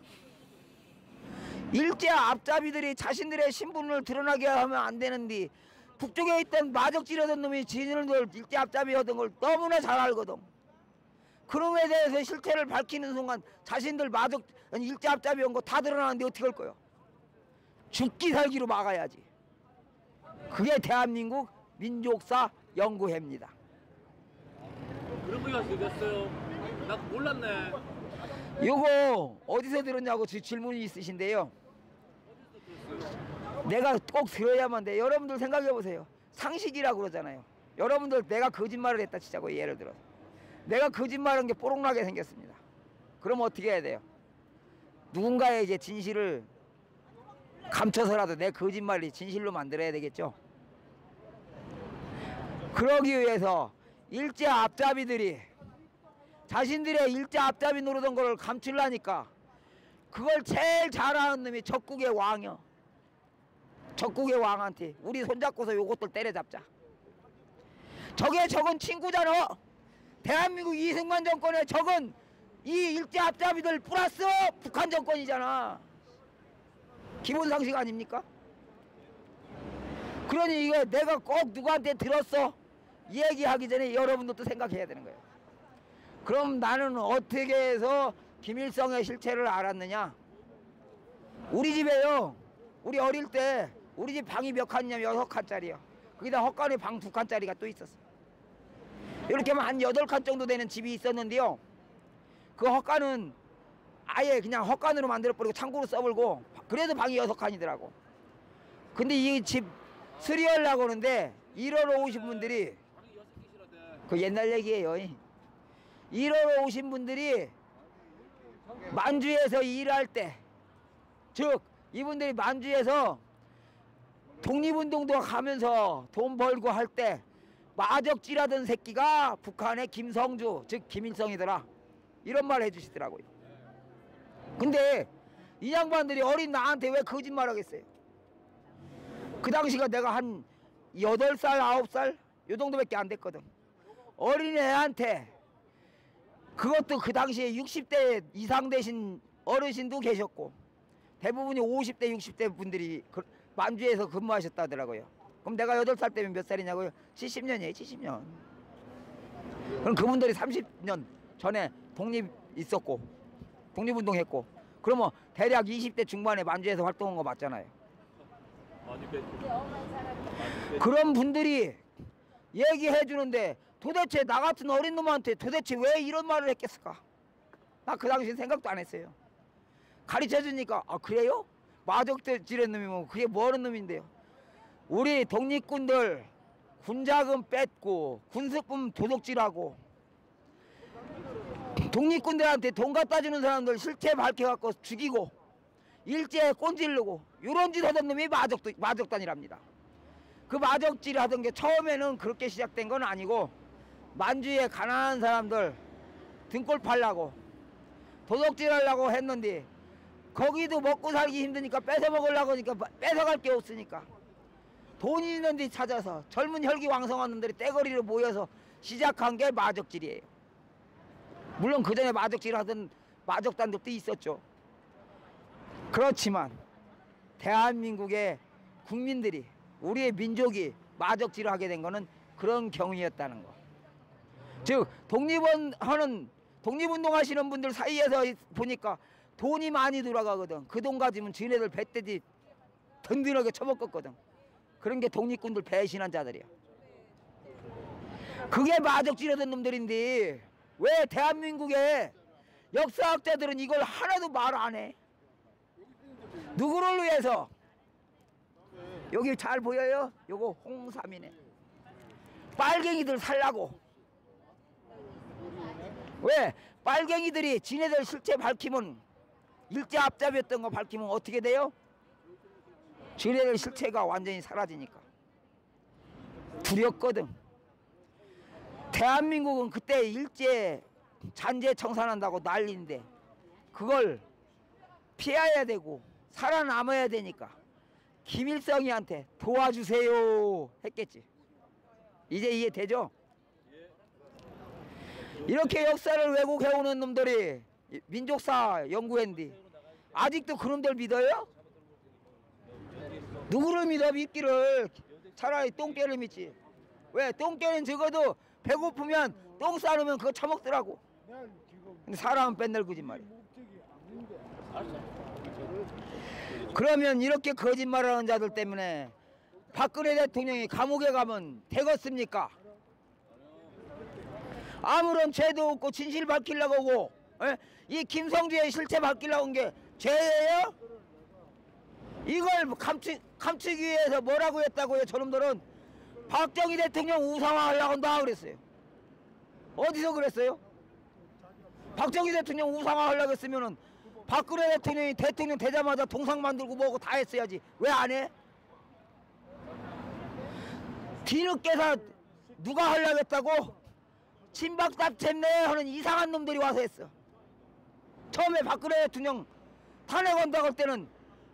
일제 앞잡이들이 자신들의 신분을 드러나게 하면 안 되는데 북쪽에 있던 마적질하던 놈이 지인들 일제 앞잡이하던 걸 너무나 잘 알거든. 그런 거에 대해서 실체를 밝히는 순간 자신들 일제 앞잡이 온 거 다 드러나는데 어떻게 할 거요? 죽기 살기로 막아야지. 그게 대한민국 민족사 연구회입니다. 그런 거가 생겼어요. 나 몰랐네. 이거 어디서 들었냐고 질문이 있으신데요. 내가 꼭 들어야만 돼. 여러분들 생각해 보세요. 상식이라고 그러잖아요. 여러분들 내가 거짓말을 했다 치자고 예를 들어서. 내가 거짓말한 게 뽀록나게 생겼습니다. 그럼 어떻게 해야 돼요? 누군가의 이제 진실을 감춰서라도 내 거짓말이 진실로 만들어야 되겠죠. 그러기 위해서 일제 앞잡이들이 자신들의 일제 앞잡이 노르던 걸 감추려니까 그걸 제일 잘하는 놈이 적국의 왕이요. 적국의 왕한테 우리 손잡고서 요것들 때려잡자. 적은 친구잖아. 대한민국 이승만 정권의 적은 이 일제 앞잡이들 플러스 북한 정권이잖아. 기본 상식 아닙니까? 그러니 이거 내가 꼭 누구한테 들었어 얘기하기 전에 여러분들도 생각해야 되는 거예요. 그럼 나는 어떻게 해서 김일성의 실체를 알았느냐? 우리 집에요. 우리 어릴 때 우리 집 방이 몇 칸이냐면 6칸짜리요. 거기다 헛간에 방 2칸짜리가 또 있었어. 이렇게 하면 한 8칸 정도 되는 집이 있었는데요. 그 헛간은 아예 그냥 헛간으로 만들어버리고 창고로 써버리고 그래도 방이 6칸이더라고. 근데 이 집 수리하려고 하는데 일하러 오신 분들이 그 옛날 얘기예요. 일하러 오신 분들이 만주에서 일할 때, 즉 이분들이 만주에서 독립운동도 가면서 돈 벌고 할 때 마적질하던 새끼가 북한의 김성주, 즉 김일성이더라. 이런 말 해주시더라고요. 근데 이 양반들이 어린 나한테 왜 거짓말 하겠어요? 그 당시가 내가 한 8살, 9살 요 정도밖에 안 됐거든. 어린애한테 그것도 그 당시에 60대 이상 되신 어르신도 계셨고 대부분이 50대, 60대 분들이 만주에서 근무하셨다더라고요. 그럼 내가 8살 때면 몇 살이냐고요? 70년이에요, 70년. 그럼 그분들이 30년 전에 독립 있었고 독립운동 했고 그러면 대략 20대 중반에 만주에서 활동한 거 맞잖아요. 그런 분들이 얘기해 주는데 도대체 나 같은 어린 놈한테 도대체 왜 이런 말을 했겠을까? 나 그 당시에 생각도 안 했어요. 가르쳐 주니까 아 그래요? 마적질한 놈이면 그게 뭐하는 놈인데요? 우리 독립군들 군자금 뺏고 군수품 도둑질하고 독립군들한테 돈 갖다 주는 사람들 실체 밝혀갖고 죽이고 일제에 꼰질르고 이런 짓 하던 놈이 마적단이랍니다. 그 마적질 하던 게 처음에는 그렇게 시작된 건 아니고 만주에 가난한 사람들 등골 팔라고 도둑질 하려고 했는데 거기도 먹고 살기 힘드니까 뺏어 먹으려고 하니까 뺏어갈 게 없으니까 돈이 있는 데 찾아서 젊은 혈기왕성한 놈들이 떼거리로 모여서 시작한 게 마적질이에요. 물론 그 전에 마적질 하던 마적단들도 있었죠. 그렇지만 대한민국의 국민들이 우리의 민족이 마적질을 하게 된 거는 그런 경우였다는 거. 즉 독립운동 하시는 분들 사이에서 보니까 돈이 많이 돌아가거든. 그 돈 가지면 지네들 배때지 든든하게 처먹었거든. 그런 게 독립군들 배신한 자들이야. 그게 마적질하던 놈들인데 왜 대한민국의 역사학자들은 이걸 하나도 말 안 해? 누구를 위해서? 여기 잘 보여요? 요거 홍삼이네. 빨갱이들 살라고. 왜? 빨갱이들이 지네들 실체 밝히면 일제 앞잡이였던 거 밝히면 어떻게 돼요? 지네들 실체가 완전히 사라지니까. 두렵거든. 대한민국은 그때 일제 잔재 청산한다고 난리인데 그걸 피해야 되고 살아남아야 되니까 김일성이한테 도와주세요 했겠지. 이제 이해되죠? 이렇게 역사를 왜곡해오는 놈들이 민족사 연구했는데 아직도 그놈들 믿어요? 누구를 믿어 믿기를? 차라리 똥개를 믿지. 왜? 똥개는 적어도 배고프면 똥 싸놓으면 그거 처먹더라고. 근데 사람은 맨날 거짓말이야. 그러면 이렇게 거짓말하는 자들 때문에 박근혜 대통령이 감옥에 가면 되겠습니까? 아무런 죄도 없고 진실 밝히려고 오고, 에? 이 김성주의 실체 밝히려고 온 게 죄예요? 이걸 감추기 위해서 뭐라고 했다고요? 저놈들은 박정희 대통령 우상화하려고 한다 그랬어요. 어디서 그랬어요? 박정희 대통령 우상화하려고 했으면은 박근혜 대통령이 대통령 되자마자 동상 만들고 뭐고 다 했어야지. 왜 안 해? 뒤늦게서 누가 하려고 했다고? 친박답쳤네 하는 이상한 놈들이 와서 했어. 처음에 박근혜 대통령 탄핵한다고 할 때는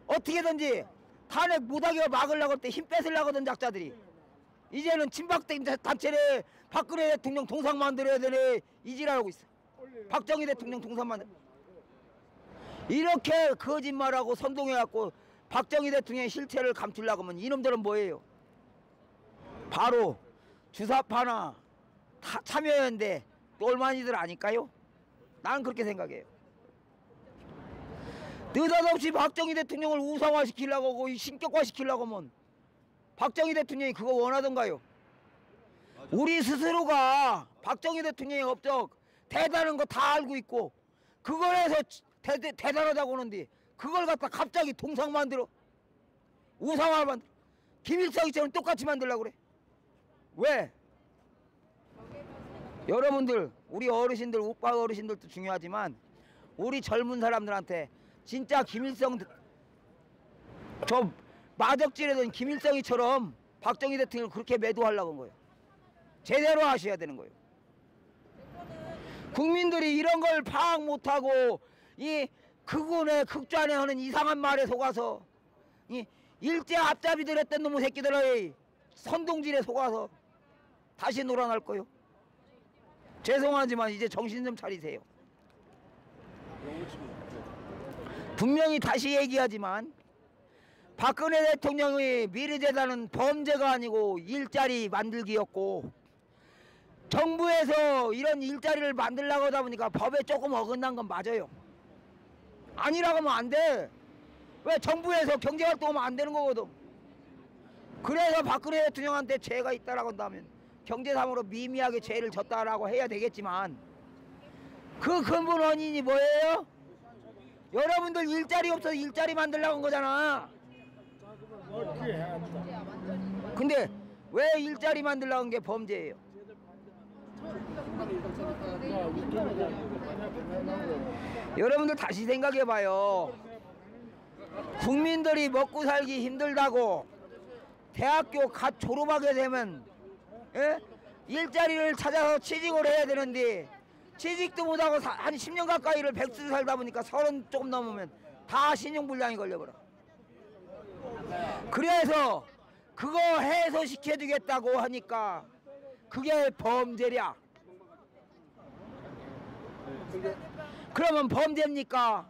어떻게든지 탄핵 못하게 막으려고 할 때 힘 뺏으려고 하던 작자들이 이제는 친박단체래 박근혜 대통령 동상 만들어야 되네 이지랄하고 있어. 박정희 대통령 동상 만들 이렇게 거짓말하고 선동해갖고 박정희 대통령의 실체를 감추려고 하면 이놈들은 뭐예요? 바로 주사파나 참여연대 똘마니들 아닐까요? 나는 그렇게 생각해요. 느닷없이 박정희 대통령을 우상화시키려고 하고 신격화시키려고 하면 박정희 대통령이 그거 원하던가요? 우리 스스로가 박정희 대통령의 업적 대단한 거 다 알고 있고 그걸 해서 대단하다고 하는데 그걸 갖다 갑자기 동상 만들어 우상화 만들어 김일성이처럼 똑같이 만들려고 그래. 왜? 여러분들 우리 어르신들 오빠 어르신들도 중요하지만 우리 젊은 사람들한테 진짜 김일성 저 마적질하던 김일성이처럼 박정희 대통령을 그렇게 매도하려고 한 거예요. 제대로 하셔야 되는 거예요. 국민들이 이런 걸 파악 못하고 이 극운에 극좌내 하는 이상한 말에 속아서 이 일제 앞잡이들 했던 놈의 새끼들의 선동질에 속아서 다시 놀아날 거요. 죄송하지만 이제 정신 좀 차리세요. 분명히 다시 얘기하지만 박근혜 대통령의 미르재단은 범죄가 아니고 일자리 만들기였고 정부에서 이런 일자리를 만들려고 하다 보니까 법에 조금 어긋난 건 맞아요. 아니라고 하면 안 돼. 왜? 정부에서 경제활동하면 안 되는 거거든. 그래서 박근혜 대통령한테 죄가 있다라고 한다면 경제상으로 미미하게 죄를 졌다라고 해야 되겠지만 그 근본 원인이 뭐예요? 여러분들 일자리 없어서 일자리 만들려고 한 거잖아. 근데 왜 일자리 만들려고 한 게 범죄예요? 여러분들 다시 생각해봐요. 국민들이 먹고 살기 힘들다고 대학교 갓 졸업하게 되면 일자리를 찾아서 취직을 해야 되는데 취직도 못하고 한 10년 가까이를 백수 살다 보니까 30 조금 넘으면 다 신용불량이 걸려버려. 그래서 그거 해소시켜주겠다고 하니까 그게 범죄랴. 그러면 범죄입니까?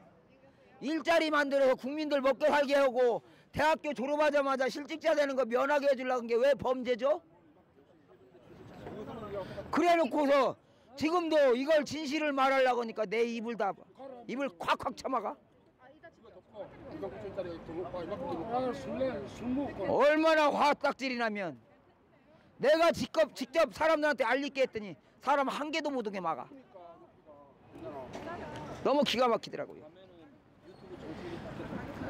일자리 만들어서 국민들 먹고 살게 하고 대학교 졸업하자마자 실직자 되는 거 면하게 해주려고 한 게 왜 범죄죠? 그래 놓고서 지금도 이걸 진실을 말하려고 하니까 내 입을 다 입을 콱콱 참아가. 얼마나 화딱질이 나면 내가 직접 사람들한테 알릴게 했더니 사람 한 개도 못 오게 막아. 너무 기가 막히더라고요.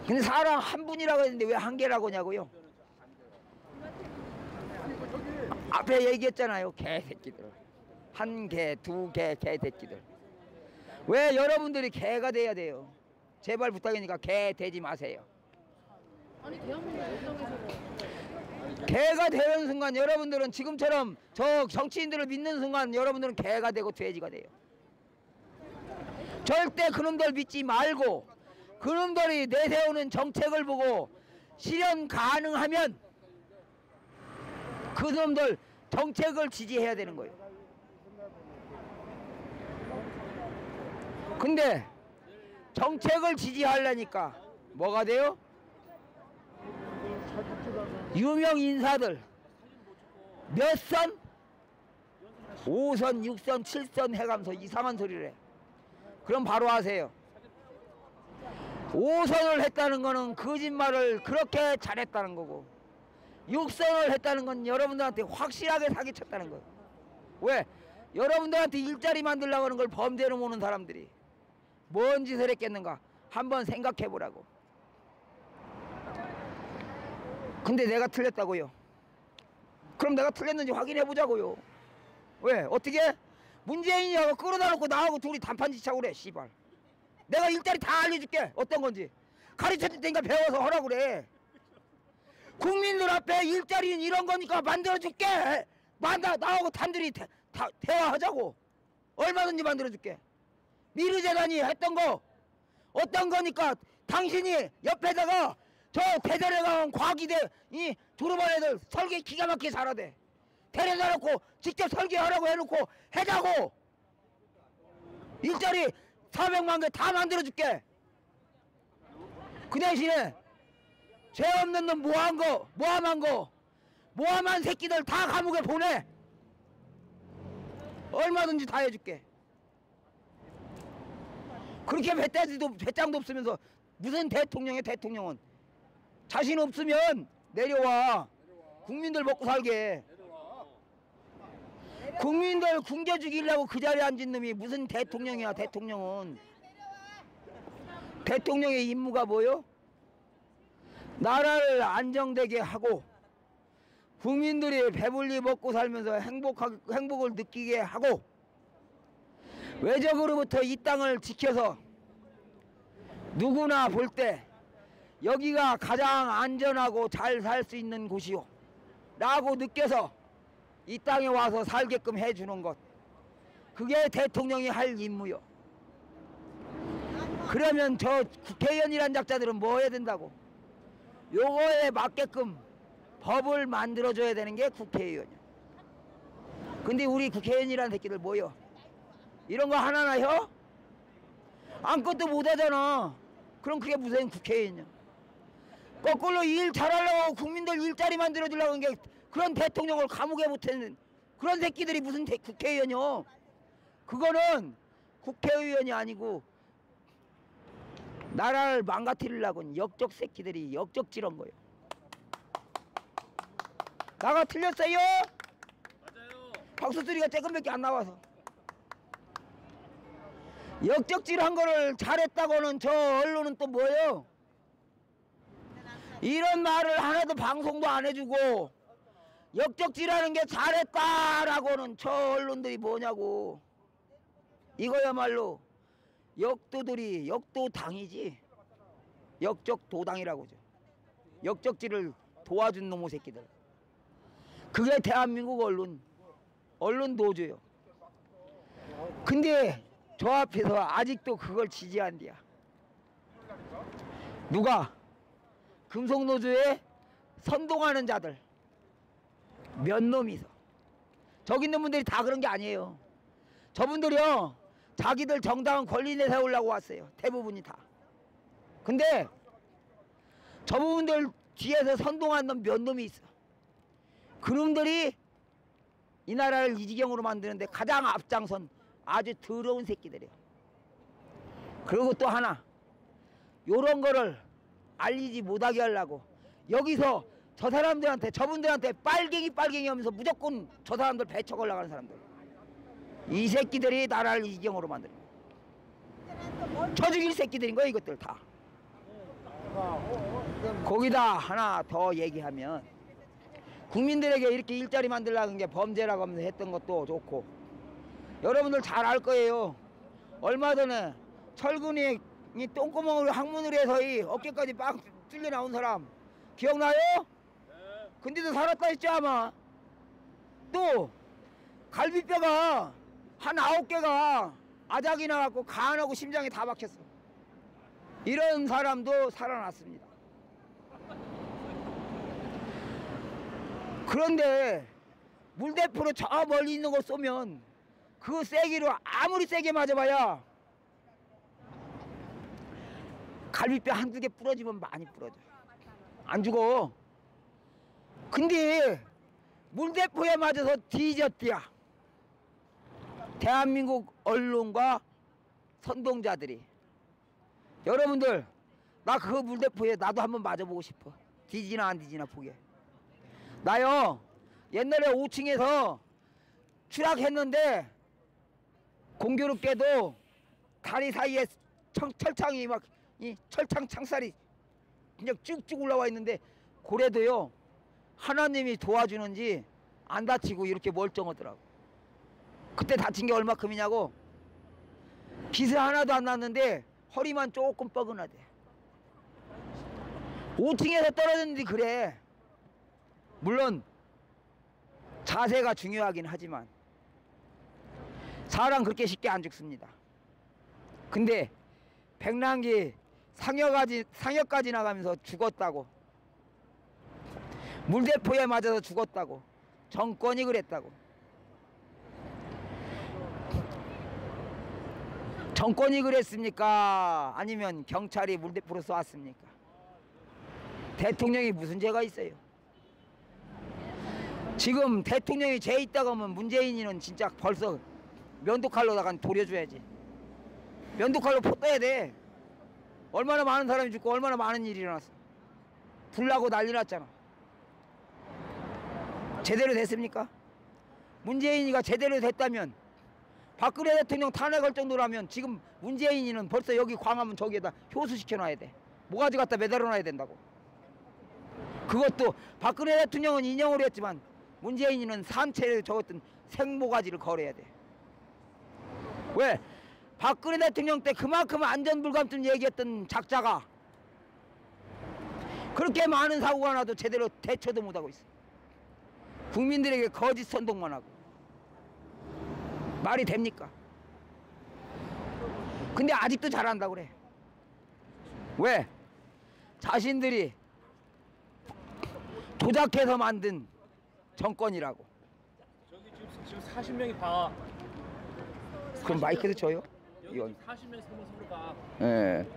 근데 사람 한 분이라고 했는데 왜 한 개라고 하냐고요? 앞에 얘기했잖아요. 개새끼들. 한 개, 두 개, 개새끼들. 왜 여러분들이 개가 돼야 돼요? 제발 부탁이니까 개 되지 마세요. 아니 대한민국 일정에서 개가 되는 순간 여러분들은 지금처럼 저 정치인들을 믿는 순간 여러분들은 개가 되고 돼지가 돼요. 절대 그놈들 믿지 말고 그놈들이 내세우는 정책을 보고 실현 가능하면 그놈들 정책을 지지해야 되는 거예요. 근데 정책을 지지하려니까 뭐가 돼요? 유명 인사들 몇 선? 5선, 6선, 7선 해가면서 이상한 소리를 해. 그럼 바로 아세요. 5선을 했다는 거는 거짓말을 그렇게 잘했다는 거고 6선을 했다는 건 여러분들한테 확실하게 사기쳤다는 거예요. 왜? 여러분들한테 일자리 만들려고 하는 걸 범죄로 보는 사람들이 뭔 짓을 했겠는가 한번 생각해 보라고. 근데 내가 틀렸다고요. 그럼 내가 틀렸는지 확인해 보자고요. 왜? 어떻게? 문재인이하고 끌어다 놓고 나하고 둘이 단판지차고 그래. 씨발. 내가 일자리 다 알려줄게. 어떤 건지. 가르쳐줄 테니까 배워서 하라고 그래. 국민들 앞에 일자리는 이런 거니까 만들어줄게. 나하고 단둘이 대화하자고. 얼마든지 만들어줄게. 미르재단이 했던 거 어떤 거니까 당신이 옆에다가 저 대전에 가면 과기대 이 졸업한 애들 설계 기가 막히게 잘하대. 데려다 놓고 직접 설계하라고 해놓고 해자고. 일자리 400만 개 다 만들어줄게. 그 대신에 죄 없는 놈 모함한 거 모함한 새끼들 다 감옥에 보내. 얼마든지 다 해줄게. 그렇게 배짱도 없으면서 무슨 대통령이야. 대통령은 자신 없으면 내려와. 국민들 먹고 살게. 국민들 굶겨 죽이려고 그 자리에 앉은 놈이 무슨 대통령이야. 대통령은 대통령의 임무가 뭐요? 나라를 안정되게 하고 국민들이 배불리 먹고 살면서 행복을 느끼게 하고 외적으로부터 이 땅을 지켜서 누구나 볼 때 여기가 가장 안전하고 잘 살 수 있는 곳이요 라고 느껴서 이 땅에 와서 살게끔 해주는 것, 그게 대통령이 할 임무요. 그러면 저 국회의원이란 작자들은 뭐 해야 된다고? 요거에 맞게끔 법을 만들어줘야 되는 게 국회의원이야. 근데 우리 국회의원이란 새끼들 뭐요? 이런 거 하나나 해? 아무것도 못하잖아. 그럼 그게 무슨 국회의원이야? 거꾸로 일 잘하려고 국민들 일자리 만들어주려고 하는 게 그런 대통령을 감옥에 못하는 그런 새끼들이 무슨 국회의원이요? 그거는 국회의원이 아니고 나라를 망가뜨리려고 하는 역적 새끼들이 역적질한 거예요. 나가 틀렸어요? 맞아요. 박수 소리가 조금밖에 안 나와서. 역적질한 거를 잘했다고는 저 언론은 또 뭐예요? 이런 말을 하나도 방송도 안 해주고 역적질하는 게 잘했다라고는 저 언론들이 뭐냐고. 이거야말로 역도들이 역도당이지 역적도당이라고죠. 역적질을 도와준 놈의 새끼들. 그게 대한민국 언론 노조요. 근데 저 앞에서 아직도 그걸 지지한대야. 누가? 금속노조에 선동하는 자들 몇 놈이서. 저기 있는 분들이 다 그런 게 아니에요. 저분들이요 자기들 정당한 권리 내세우려고 왔어요. 대부분이 다. 근데 저분들 뒤에서 선동한 놈 몇 놈이 있어. 그놈들이 이 나라를 이 지경으로 만드는데 가장 앞장선 아주 더러운 새끼들이에요. 그리고 또 하나, 요런 거를 알리지 못하게 하려고 여기서 저 사람들한테 저분들한테 빨갱이 하면서 무조건 저 사람들 배척 올라가는 사람들, 이 새끼들이 나라를 이 지경으로 만드는 거야. 쳐 죽일 새끼들인 거야 이것들 다. 거기다 하나 더 얘기하면 국민들에게 이렇게 일자리 만들라는 게 범죄라고 하면서 했던 것도 좋고, 여러분들 잘 알 거예요. 얼마 전에 철근이 이 똥구멍으로 항문으로 해서 이 어깨까지 빡 뚫려 나온 사람 기억나요? 네. 근데도 살았다 했죠 아마. 또 갈비뼈가 한 9개가 아작이 나갖고 간하고 심장에 다 박혔어. 이런 사람도 살아났습니다. 그런데 물대포로 저 멀리 있는 거 쏘면 그 세기로 아무리 세게 맞아봐야 갈비뼈 한두 개 부러지면 많이 부러져. 안 죽어. 근데 물대포에 맞아서 뒤졌디야. 대한민국 언론과 선동자들이. 여러분들, 나 그 물대포에 나도 한번 맞아보고 싶어. 뒤지나 안 뒤지나 보게. 나요 옛날에 5층에서 추락했는데 공교롭게도 다리 사이에 철창이 막 이 철창 창살이 그냥 쭉쭉 올라와 있는데 고래도요 하나님이 도와주는지 안 다치고 이렇게 멀쩡하더라고. 그때 다친 게 얼마큼이냐고, 기스 하나도 안 났는데 허리만 조금 뻐근하대. 5층에서 떨어졌는데 그래. 물론 자세가 중요하긴 하지만 사람 그렇게 쉽게 안 죽습니다. 근데 백남기 상여까지 나가면서 죽었다고, 물대포에 맞아서 죽었다고 정권이 그랬다고. 정권이 그랬습니까? 아니면 경찰이 물대포로 쏘았습니까? 대통령이 무슨 죄가 있어요? 지금 대통령이 죄 있다고 하면 문재인이는 진짜 벌써 면도칼로다가 돌려줘야지. 면도칼로 포 떠야 돼. 얼마나 많은 사람이 죽고 얼마나 많은 일이 일어났어. 불나고 난리 났잖아. 제대로 됐습니까? 문재인이가 제대로 됐다면, 박근혜 대통령 탄핵할 정도라면 지금 문재인이는 벌써 여기 광화문 저기에다 효수시켜놔야 돼. 모가지 갖다 매달아놔야 된다고. 그것도 박근혜 대통령은 인형으로 했지만 문재인이는 산채를 적었던 생모가지를 걸어야 돼. 왜? 박근혜 대통령 때 그만큼 안전불감증 얘기했던 작자가 그렇게 많은 사고가 나도 제대로 대처도 못하고 있어. 국민들에게 거짓 선동만 하고. 말이 됩니까? 근데 아직도 잘한다고 그래. 왜? 자신들이 조작해서 만든 정권이라고. 저기 지금 40명이 봐. 그럼 마이크도 줘요? 여기 이건. 40명이 서로 봐. 예. 네.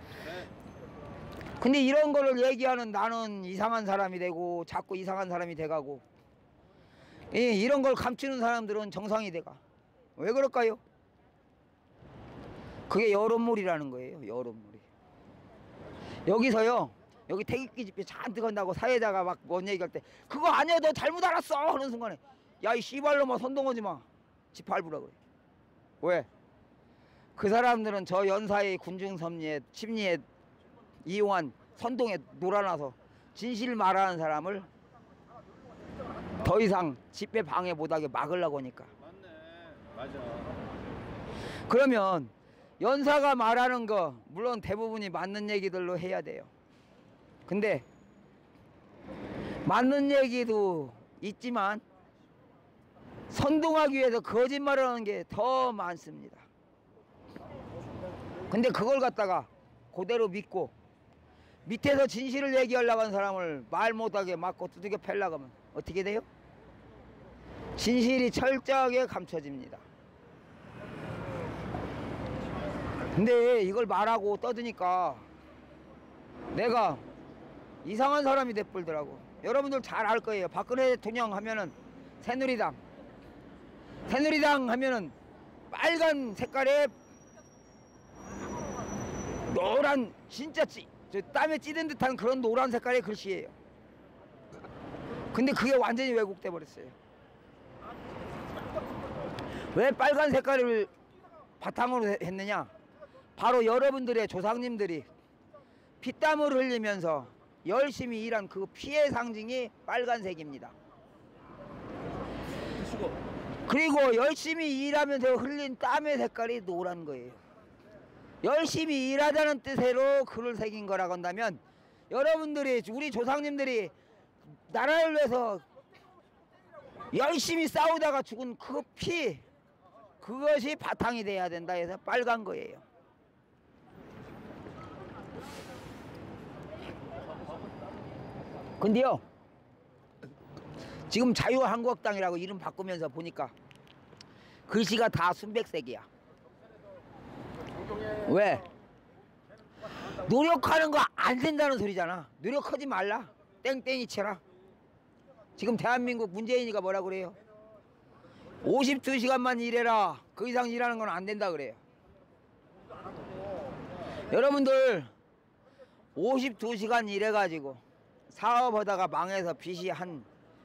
근데 이런 거를 얘기하는 나는 이상한 사람이 되고 자꾸 이상한 사람이 돼가고, 이런 걸 감추는 사람들은 정상이 돼가. 왜 그럴까요? 그게 여론몰이라는 거예요. 여론몰이. 여기서요, 여기 태극기 집회 잔뜩 한다고 사회자가 막 뭔 얘기할 때 그거 아니야 너 잘못 알았어 하는 순간에 야 이 씨발놈아 선동하지 마. 지 밟으라 그래. 왜? 그 사람들은 저 연사의 군중섭리에 심리에 이용한 선동에 놀아나서 진실을 말하는 사람을 더 이상 집회 방해 못하게 막으려고 하니까. 맞네. 맞아. 그러면 연사가 말하는 거 물론 대부분이 맞는 얘기들로 해야 돼요. 근데 맞는 얘기도 있지만 선동하기 위해서 거짓말을 하는 게 더 많습니다. 근데 그걸 갖다가 그대로 믿고 밑에서 진실을 얘기하려고 하는 사람을 말 못하게 막고 두들겨 패려고 하면 어떻게 돼요? 진실이 철저하게 감춰집니다. 근데 이걸 말하고 떠드니까 내가 이상한 사람이 돼버리더라고. 여러분들 잘 알 거예요. 박근혜 대통령 하면은 새누리당 하면은 빨간 색깔의 노란, 진짜 저 땀에 찌든 듯한 그런 노란 색깔의 글씨예요. 근데 그게 완전히 왜곡돼 버렸어요. 왜 빨간 색깔을 바탕으로 했느냐? 바로 여러분들의 조상님들이 피땀을 흘리면서 열심히 일한 그 피의 상징이 빨간색입니다. 그리고 열심히 일하면서 흘린 땀의 색깔이 노란 거예요. 열심히 일하자는 뜻으로 글을 새긴 거라고 한다면 여러분들이, 우리 조상님들이 나라를 위해서 열심히 싸우다가 죽은 그 피, 그것이 바탕이 돼야 된다 해서 빨간 거예요. 근데요, 지금 자유한국당이라고 이름 바꾸면서 보니까 글씨가 다 순백색이야. 왜? 노력하는 거 안 된다는 소리잖아. 노력하지 말라. 땡땡이 쳐라. 지금 대한민국 문재인이가 뭐라 그래요? 52시간만 일해라. 그 이상 일하는 건 안 된다 그래요. 여러분들 52시간 일해가지고 사업하다가 망해서 빚이 한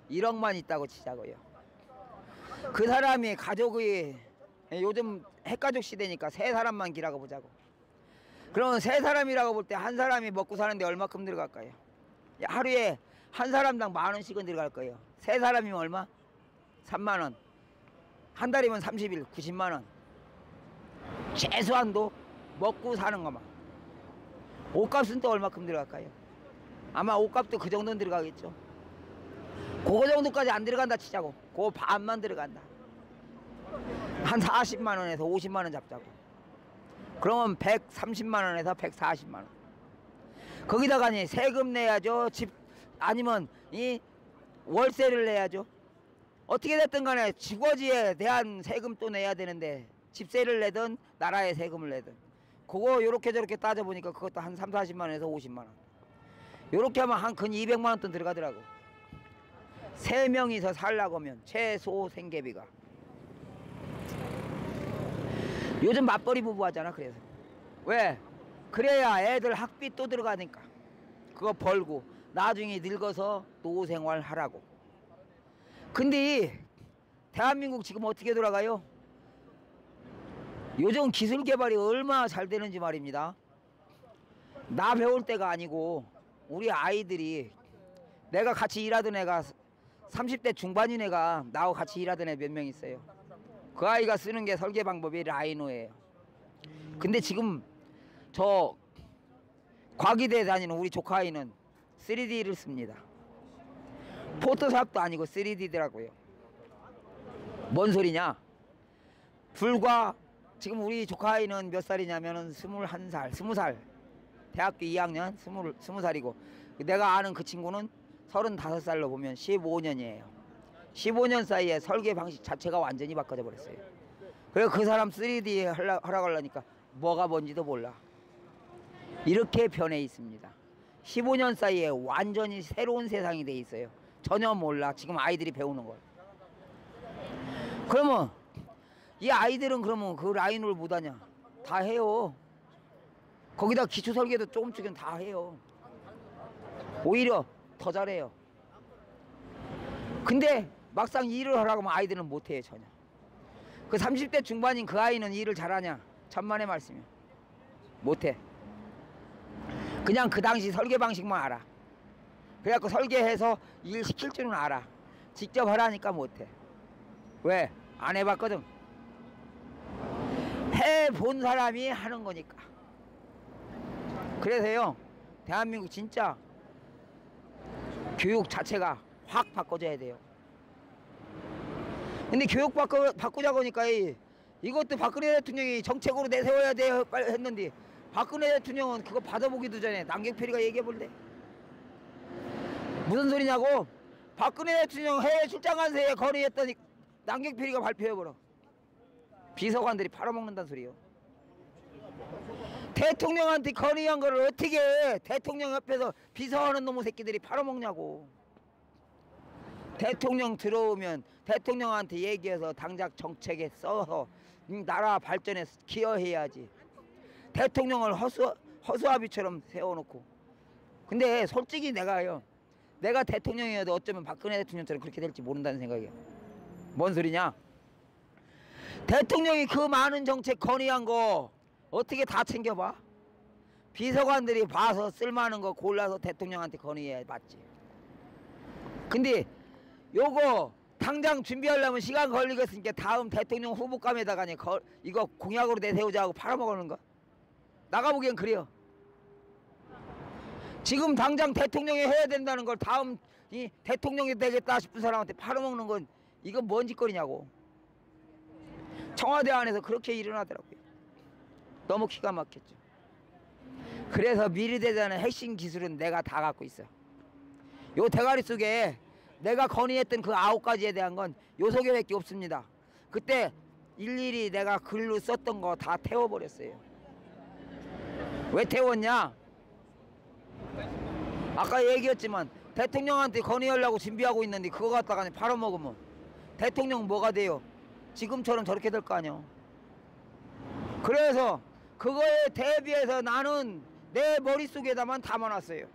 1억만 있다고 치자고요. 그 사람이 가족이 요즘 핵가족 시대니까 세 사람만 기라고 보자고. 그러면 세 사람이라고 볼 때 한 사람이 먹고 사는데 얼마큼 들어갈까요? 하루에 한 사람당 10,000원씩은 들어갈 거예요. 세 사람이면 얼마? 3만원. 한 달이면 30일 90만원. 최소한도 먹고 사는 것만. 옷값은 또 얼마큼 들어갈까요? 아마 옷값도 그 정도는 들어가겠죠. 그거 정도까지 안 들어간다 치자고. 그거 반만 들어간다. 한 40만원에서 50만원 잡자고. 그러면 130만원에서 140만원. 거기다가 세금 내야죠. 집 아니면 이 월세를 내야죠. 어떻게 됐든 간에 주거지에 대한 세금 또 내야 되는데 집세를 내든 나라에 세금을 내든 그거 요렇게 저렇게 따져보니까 그것도 한 3, 40만원에서 50만원. 요렇게 하면 한 근 200만원 돈 들어가더라고. 3명이서 살라고 하면 최소 생계비가. 요즘 맞벌이 부부 하잖아. 그래서 왜? 그래야 애들 학비 또 들어가니까 그거 벌고 나중에 늙어서 노후생활 하라고. 근데 대한민국 지금 어떻게 돌아가요? 요즘 기술 개발이 얼마나 잘 되는지 말입니다. 나 배울 때가 아니고 우리 아이들이, 내가 같이 일하던 애가 30대 중반인 애가 나하고 같이 일하던 애 몇 명 있어요. 그 아이가 쓰는 게 설계 방법이 라이노예요. 근데 지금 저 과기대 다니는 우리 조카 아이는 3D를 씁니다. 포토샵도 아니고 3D더라고요. 뭔 소리냐? 불과 지금 우리 조카 아이는 몇 살이냐면은 21살, 20살. 대학교 2학년 20살이고 내가 아는 그 친구는 35살로 보면 15년이에요. 15년 사이에 설계 방식 자체가 완전히 바꿔져 버렸어요. 그래서 그 사람 3D 하라고 하려니까 뭐가 뭔지도 몰라. 이렇게 변해 있습니다. 15년 사이에 완전히 새로운 세상이 돼 있어요. 전혀 몰라. 지금 아이들이 배우는 걸. 그러면 이 아이들은 그러면 그 라인을 못하냐? 다 해요. 거기다 기초 설계도 조금씩은 다 해요. 오히려 더 잘해요. 근데 막상 일을 하라고 하면 아이들은 못해요. 전혀. 그 30대 중반인 그 아이는 일을 잘하냐? 천만의 말씀이요. 못해. 그냥 그 당시 설계 방식만 알아. 그래갖고 설계해서 일 시킬 줄은 알아. 직접 하라니까 못해. 왜? 안 해봤거든. 해본 사람이 하는 거니까. 그래서요, 대한민국 진짜 교육 자체가 확 바꿔줘야 돼요. 근데 교육 바꾸자고 하니까 이것도 박근혜 대통령이 정책으로 내세워야 돼요 했는데, 박근혜 대통령은 그거 받아보기도 전에 남경필이가 얘기해볼래. 무슨 소리냐고. 박근혜 대통령 해외 출장 간 새에 건의했더니 남경필이가 발표해버려. 비서관들이 팔아먹는다는 소리요. 대통령한테 건의한 거를 어떻게 해? 대통령 옆에서 비서하는 놈의 새끼들이 팔아먹냐고. 대통령 들어오면 대통령한테 얘기해서 당장 정책에 써서 나라 발전에 기여해야지. 대통령을 허수아비처럼 세워놓고. 근데 솔직히 내가 대통령이어도 어쩌면 박근혜 대통령처럼 그렇게 될지 모른다는 생각이야. 뭔 소리냐? 대통령이 그 많은 정책 건의한 거 어떻게 다 챙겨봐? 비서관들이 봐서 쓸만한 거 골라서 대통령한테 건의해 맞지. 근데 요거 당장 준비하려면 시간 걸리겠으니까 다음 대통령 후보감에다가 이거 공약으로 내세우자고 팔아먹는 거? 나가보기엔 그래요. 지금 당장 대통령이 해야 된다는 걸 다음 이 대통령이 되겠다 싶은 사람한테 팔아먹는 건 이건 뭔 짓거리냐고. 청와대 안에서 그렇게 일어나더라고요. 너무 기가 막혔죠. 그래서 미래대전의 핵심 기술은 내가 다 갖고 있어. 요 대가리 속에 내가 건의했던 그 9가지에 대한 건 요 속에밖에 없습니다. 그때 일일이 내가 글로 썼던 거 다 태워버렸어요. 왜 태웠냐? 아까 얘기했지만 대통령한테 건의하려고 준비하고 있는데 그거 갖다가 팔아먹으면 대통령 뭐가 돼요? 지금처럼 저렇게 될 거 아니야. 그래서 그거에 대비해서 나는 내 머릿속에다만 담아놨어요.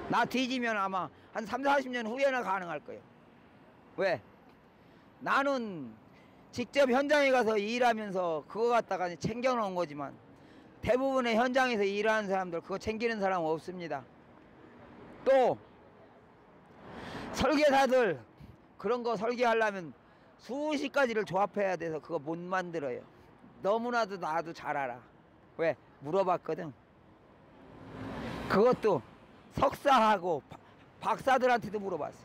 나 뒤지면 아마 한 3, 40년 후에나 가능할 거예요. 왜? 나는 직접 현장에 가서 일하면서 그거 갖다가 챙겨놓은 거지만 대부분의 현장에서 일하는 사람들 그거 챙기는 사람 없습니다. 또 설계사들 그런 거 설계하려면 수십 가지를 조합해야 돼서 그거 못 만들어요. 너무나도 나도 잘 알아. 왜? 물어봤거든. 그것도 석사하고 박사들한테도 물어봤어.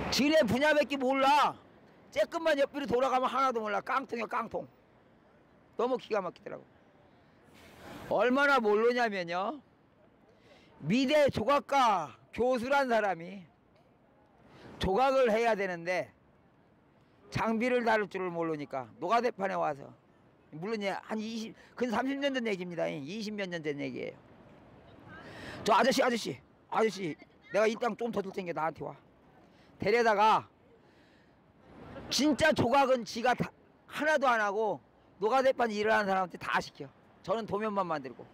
지네 분야밖에 몰라. 쬐끔만 옆으로 돌아가면 하나도 몰라. 깡통이야 깡통. 너무 기가 막히더라고. 얼마나 모르냐면요, 미대 조각가 교수란 사람이 조각을 해야 되는데 장비를 다룰 줄을 모르니까 노가대판에 와서, 물론 한 20, 근 30년 전 얘기입니다. 20몇 년 전 얘기예요. 저 아저씨 내가 이 땅 좀 더 줄 테니까 나한테 와. 데려다가 진짜 조각은 지가 다, 하나도 안 하고 노가대판 일을 하는 사람한테 다 시켜. 저는 도면만 만들고.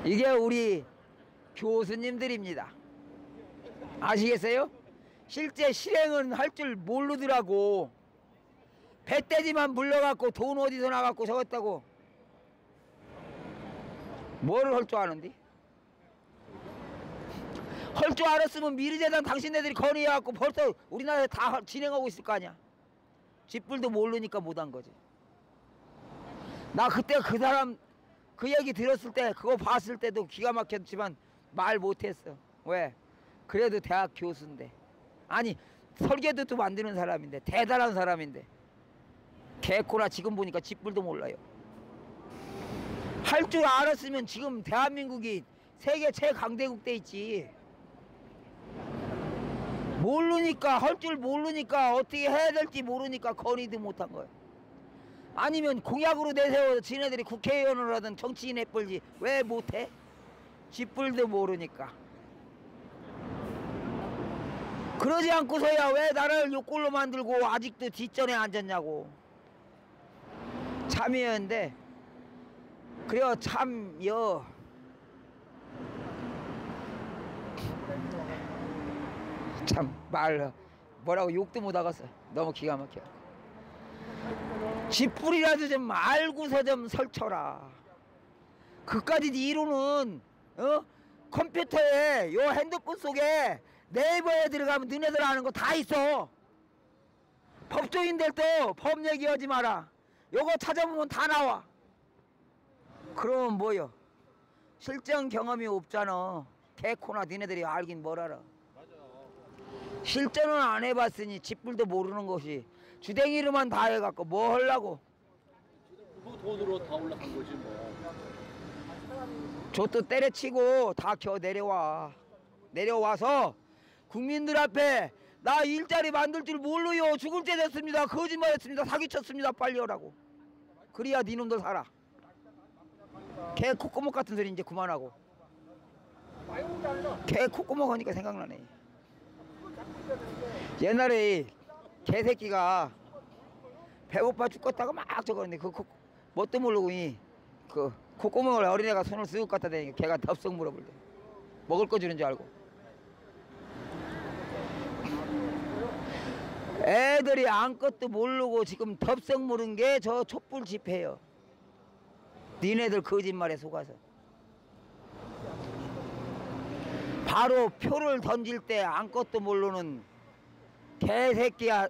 이게 우리 교수님들입니다. 아시겠어요? 실제 실행은 할 줄 모르더라고. 배떼지만 물려갖고 돈 어디서 나갖고 적었다고. 뭐를 할 줄 아는디? 할 줄 알았으면 미르재단 당신네들이 건의해갖고 벌써 우리나라에 다 진행하고 있을 거 아니야. 쥐뿔도 모르니까 못한 거지. 나 그때 그 사람 그 얘기 들었을 때 그거 봤을 때도 기가 막혔지만 말 못했어. 왜? 그래도 대학 교수인데, 아니 설계도도 만드는 사람인데, 대단한 사람인데 개코나 지금 보니까 쥐뿔도 몰라요. 할 줄 알았으면 지금 대한민국이 세계 최강대국 돼 있지. 모르니까, 할 줄 모르니까, 어떻게 해야 될지 모르니까 건의도 못한 거야. 아니면 공약으로 내세워서 지네들이 국회의원을 하든 정치인 해뿔지 왜 못해? 쥐뿔도 모르니까. 그러지 않고서야 왜 나라를 욕골로 만들고 아직도 뒷전에 앉았냐고. 참여연대 그래요. 참여 참 말 뭐라고 욕도 못 하겠어. 너무 기가 막혀. 쥐뿔이라도 좀 알고서 좀 설쳐라. 그까짓 이론은 컴퓨터에 요 핸드폰 속에 네이버에 들어가면 너네들 아는 거 다 있어. 법조인들도 법 얘기하지 마라. 요거 찾아보면 다 나와. 그러면 뭐요? 실전 경험이 없잖아. 개코나 니네들이 알긴 뭘 알아. 실전은 안 해봤으니 쥐뿔도 모르는 것이 주댕이로만 다 해갖고 뭐 하려고. 돈으로 다 올라간 거지 뭐. 저도 때려치고 다 겨 내려와서 국민들 앞에 나 일자리 만들 줄 몰라요. 죽을 때 됐습니다. 거짓말했습니다. 사기쳤습니다. 빨리 오라고. 그래야 니놈들 살아. 개 콧구멍 같은 소리 이제 그만하고. 개 콧구멍 하니까 생각나네. 옛날에 개새끼가 배고파 죽겠다고 막 저거는데 뭣도 모르고 그 콧구멍을 어린애가 손을 쓱 갖다 대니까 걔가 덥석 물어볼 때 먹을 거 주는 줄 알고. 애들이 아무것도 모르고 지금 덥석 물은 게 저 촛불 집회예요. 니네들 거짓말에 속아서. 바로 표를 던질 때 아무것도 모르는 개새끼야,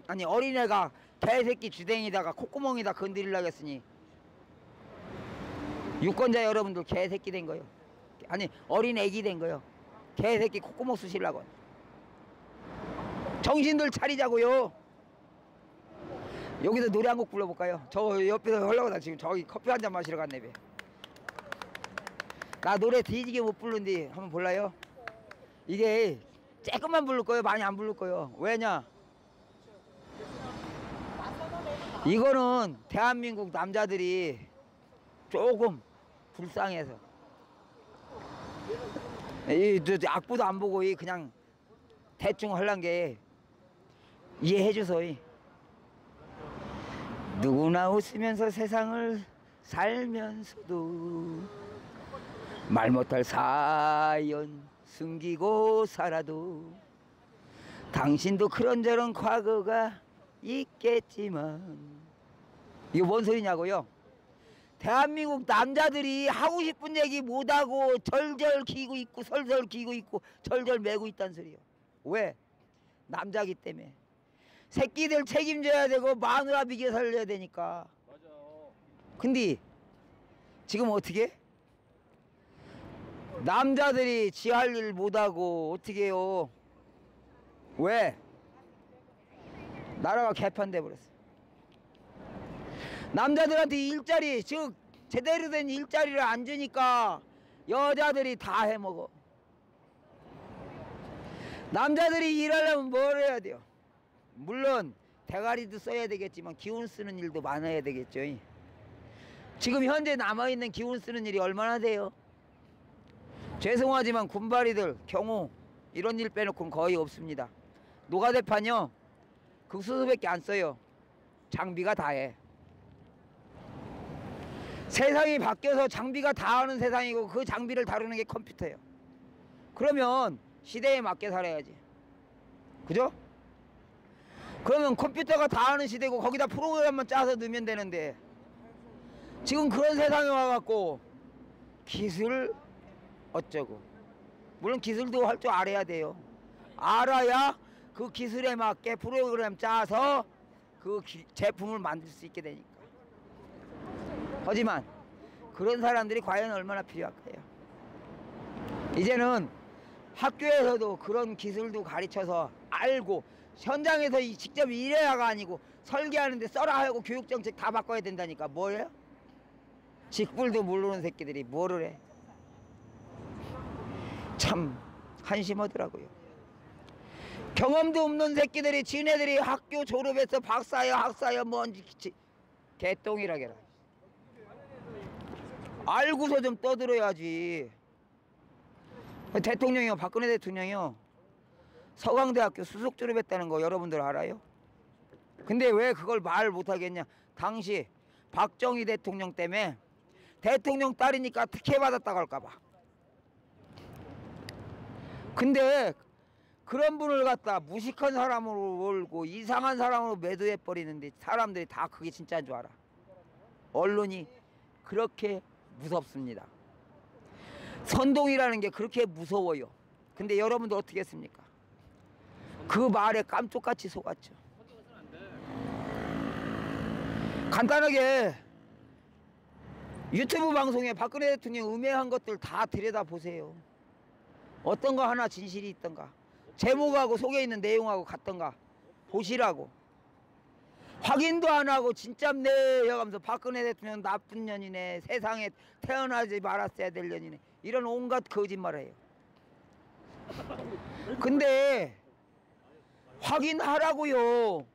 아니 어린애가 개새끼 주댕이다가 콧구멍에다 건드리려고 했으니 유권자 여러분들 개새끼 된 거요. 아니 어린 애기 된 거요. 개새끼 콧구멍 쑤시려고. 정신들 차리자고요. 여기서 노래 한 곡 불러볼까요? 저 옆에서 하려고 나 지금 저기 커피 한 잔 마시러 갔네. 나 노래 뒤지게 못 부르는데 한번 볼라요? 이게 조금만 부를 거예요. 많이 안 부를 거예요. 왜냐? 이거는 대한민국 남자들이 조금 불쌍해서. 이 악보도 안 보고 이 그냥 대충 하려는 게 이해해 줘서. 누구나 웃으면서 세상을 살면서도 말 못할 사연 숨기고 살아도 당신도 그런저런 과거가 있겠지만. 이게 뭔 소리냐고요? 대한민국 남자들이 하고 싶은 얘기 못하고 절절 기고 있고 설설 기고 있고 절절 매고 있다는 소리요. 왜? 남자기 때문에. 새끼들 책임져야 되고 마누라 비겨 살려야 되니까. 맞아. 근데 지금 어떻게? 남자들이 지 할 일 못하고 어떻게 해요? 왜? 나라가 개판돼 버렸어. 남자들한테 일자리, 즉 제대로 된 일자리를 안 주니까 여자들이 다 해먹어. 남자들이 일하려면 뭘 해야 돼요? 물론 대가리도 써야 되겠지만 기운 쓰는 일도 많아야 되겠죠. 지금 현재 남아있는 기운 쓰는 일이 얼마나 돼요? 죄송하지만 군바리들 경우 이런 일 빼놓고는 거의 없습니다. 노가대판요 극소수밖에 안 써요. 장비가 다 해. 세상이 바뀌어서 장비가 다 하는 세상이고 그 장비를 다루는 게 컴퓨터예요. 그러면 시대에 맞게 살아야지. 그죠? 그러면 컴퓨터가 다 하는 시대고 거기다 프로그램만 짜서 넣으면 되는데 지금 그런 세상에 와갖고 기술 어쩌고. 물론 기술도 할 줄 알아야 돼요. 알아야 그 기술에 맞게 프로그램 짜서 그 제품을 만들 수 있게 되니까. 하지만 그런 사람들이 과연 얼마나 필요할까요? 이제는 학교에서도 그런 기술도 가르쳐서 알고 현장에서 직접 일해야가 아니고 설계하는데 써라 하고 교육정책 다 바꿔야 된다니까. 뭐예요? 직불도 모르는 새끼들이 뭐를 해. 참 한심하더라고요. 경험도 없는 새끼들이 지네들이 학교 졸업해서 박사여 학사여 뭔지 개똥이라게라. 알고서 좀 떠들어야지. 대통령이요, 박근혜 대통령이요, 서강대학교 수석 졸업했다는 거 여러분들 알아요? 근데 왜 그걸 말 못하겠냐? 당시 박정희 대통령 때문에 대통령 딸이니까 특혜 받았다고 할까봐. 근데 그런 분을 갖다 무식한 사람으로 몰고 이상한 사람으로 매도해 버리는데 사람들이 다 그게 진짜인 줄 알아. 언론이 그렇게 무섭습니다. 선동이라는 게 그렇게 무서워요. 근데 여러분들 어떻게 했습니까? 그 말에 깜짝같이 속았죠. 간단하게 유튜브 방송에 박근혜 대통령 음해한 것들 다 들여다보세요. 어떤 거 하나 진실이 있던가, 제목하고 속에 있는 내용하고 같던가 보시라고. 확인도 안 하고 진짜네 해가면서 박근혜 대통령 나쁜 년이네, 세상에 태어나지 말았어야 될 년이네, 이런 온갖 거짓말을 해요. 근데 확인하라고요.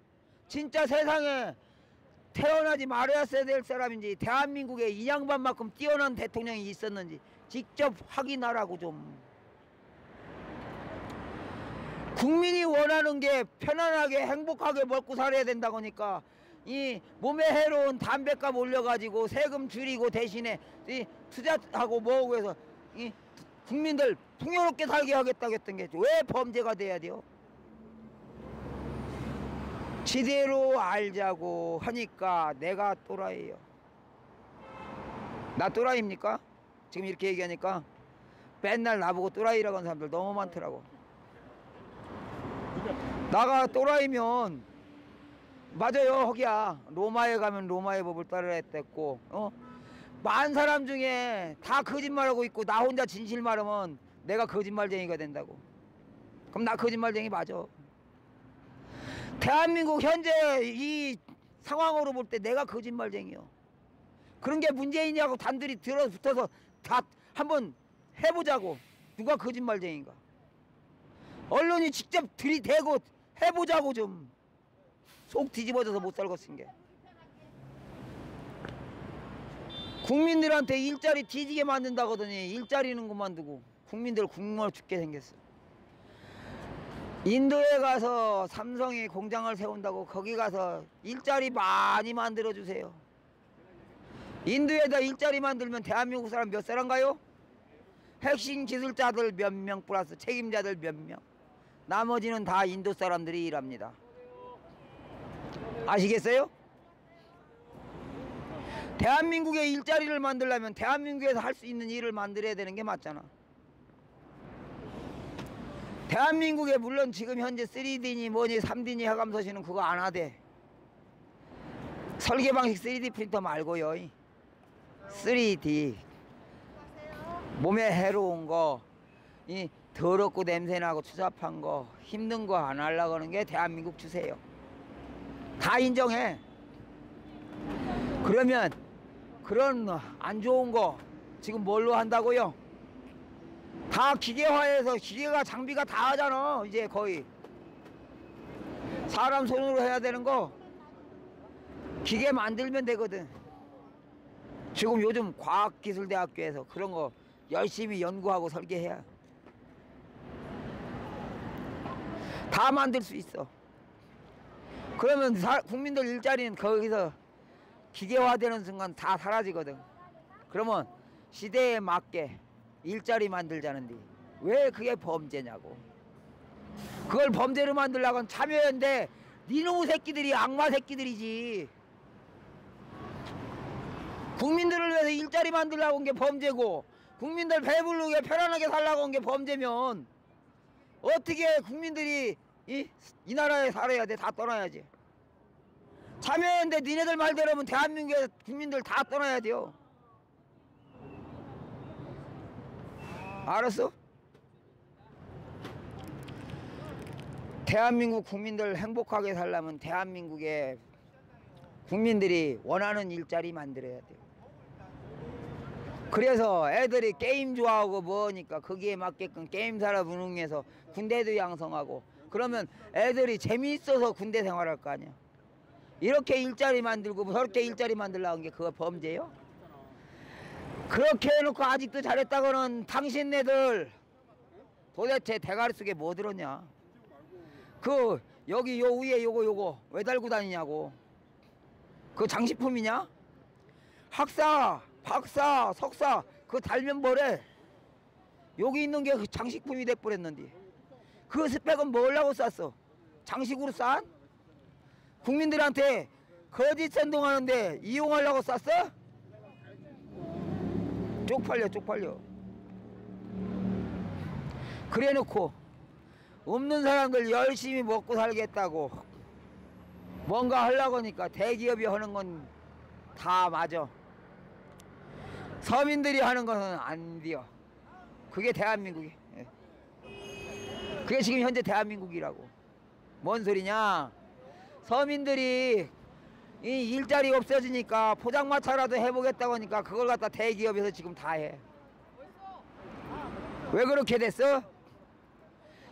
진짜 세상에 태어나지 말았어야 될 사람인지 대한민국에 이 양반만큼 뛰어난 대통령이 있었는지 직접 확인하라고 좀. 국민이 원하는 게 편안하게 행복하게 먹고 살아야 된다고 하니까 이 몸에 해로운 담배값 올려가지고 세금 줄이고 대신에 이 투자하고 뭐하고 해서 이 국민들 풍요롭게 살게 하겠다고 했던 게 왜 범죄가 돼야 돼요? 지대로 알자고 하니까 내가 또라이예요. 나 또라이입니까? 지금 이렇게 얘기하니까 맨날 나보고 또라이라고 하는 사람들 너무 많더라고. 나가 또라이면 맞아요, 허기야. 로마에 가면 로마의 법을 따르라 했댔고, 많은 사람 중에 다 거짓말하고 있고 나 혼자 진실 말하면 내가 거짓말쟁이가 된다고. 그럼 나 거짓말쟁이 맞아. 대한민국 현재 이 상황으로 볼 때 내가 거짓말쟁이요. 그런 게 문제이냐고 단들이 들어붙어서 다 한번 해보자고. 누가 거짓말쟁인가? 언론이 직접 들이대고 해보자고 좀. 속 뒤집어져서 못 살고 쓴 게. 국민들한테 일자리 뒤지게 만든다거더니 일자리는 그만두고 국민들 굶어 죽게 생겼어. 인도에 가서 삼성이 공장을 세운다고 거기 가서 일자리 많이 만들어 주세요. 인도에다 일자리 만들면 대한민국 사람 몇 사람 가요? 핵심 기술자들 몇 명 플러스 책임자들 몇 명. 나머지는 다 인도 사람들이 일합니다. 아시겠어요? 대한민국에 일자리를 만들려면 대한민국에서 할 수 있는 일을 만들어야 되는 게 맞잖아. 대한민국에 물론 지금 현재 3D니 뭐니 3D니 하감서시는 그거 안 하대. 설계 방식 3D 프린터 말고요. 3D 몸에 해로운 거, 이 더럽고 냄새나고 추잡한 거, 힘든 거 안 하려고 하는 게 대한민국 추세예요. 다 인정해. 그러면 그런 안 좋은 거 지금 뭘로 한다고요? 다 기계화해서 기계가 장비가 다 하잖아. 이제 거의 사람 손으로 해야 되는 거 기계 만들면 되거든. 지금 요즘 과학기술대학교에서 그런 거 열심히 연구하고 설계해야 다 만들 수 있어. 그러면 국민들 일자리는 거기서 기계화되는 순간 다 사라지거든. 그러면 시대에 맞게 일자리 만들자는데 왜 그게 범죄냐고. 그걸 범죄로 만들려고 참여연대 니놈의 새끼들이 악마 새끼들이지. 국민들을 위해서 일자리 만들려고 온 게 범죄고 국민들 배부르게 편안하게 살려고 온 게 범죄면 어떻게 국민들이 이 나라에 살아야 돼? 다 떠나야지. 참여연대 니네들 말대로면 대한민국의 국민들 다 떠나야 돼요. 알았어? 대한민국 국민들 행복하게 살려면 대한민국의 국민들이 원하는 일자리 만들어야 돼요. 그래서 애들이 게임 좋아하고 뭐니까 거기에 맞게끔 게임사를 운영해서 군대도 양성하고 그러면 애들이 재미있어서 군대 생활할 거 아니야. 이렇게 일자리 만들고 저렇게 일자리 만들려고 한 게 그거 범죄요? 그렇게 해놓고 아직도 잘했다고는 당신네들 도대체 대가리 속에 뭐 들었냐? 그 여기 요 위에 요거 왜 달고 다니냐고. 그거 장식품이냐? 학사, 박사, 석사 그거 달면 뭐래? 여기 있는 게 그 장식품이 돼버렸는데 그 스펙은 뭐라고 쌌어? 장식으로 싼? 국민들한테 거짓 선동하는데 이용하려고 쌌어? 쪽팔려. 그래놓고 없는 사람들 열심히 먹고 살겠다고 뭔가 하려고 하니까 대기업이 하는 건 다 맞아. 서민들이 하는 것은 안 돼요. 그게 대한민국이. 그게 지금 현재 대한민국이라고. 뭔 소리냐? 서민들이 이 일자리 없어지니까 포장마차라도 해보겠다고 하니까 그걸 갖다 대기업에서 지금 다 해. 왜 그렇게 됐어?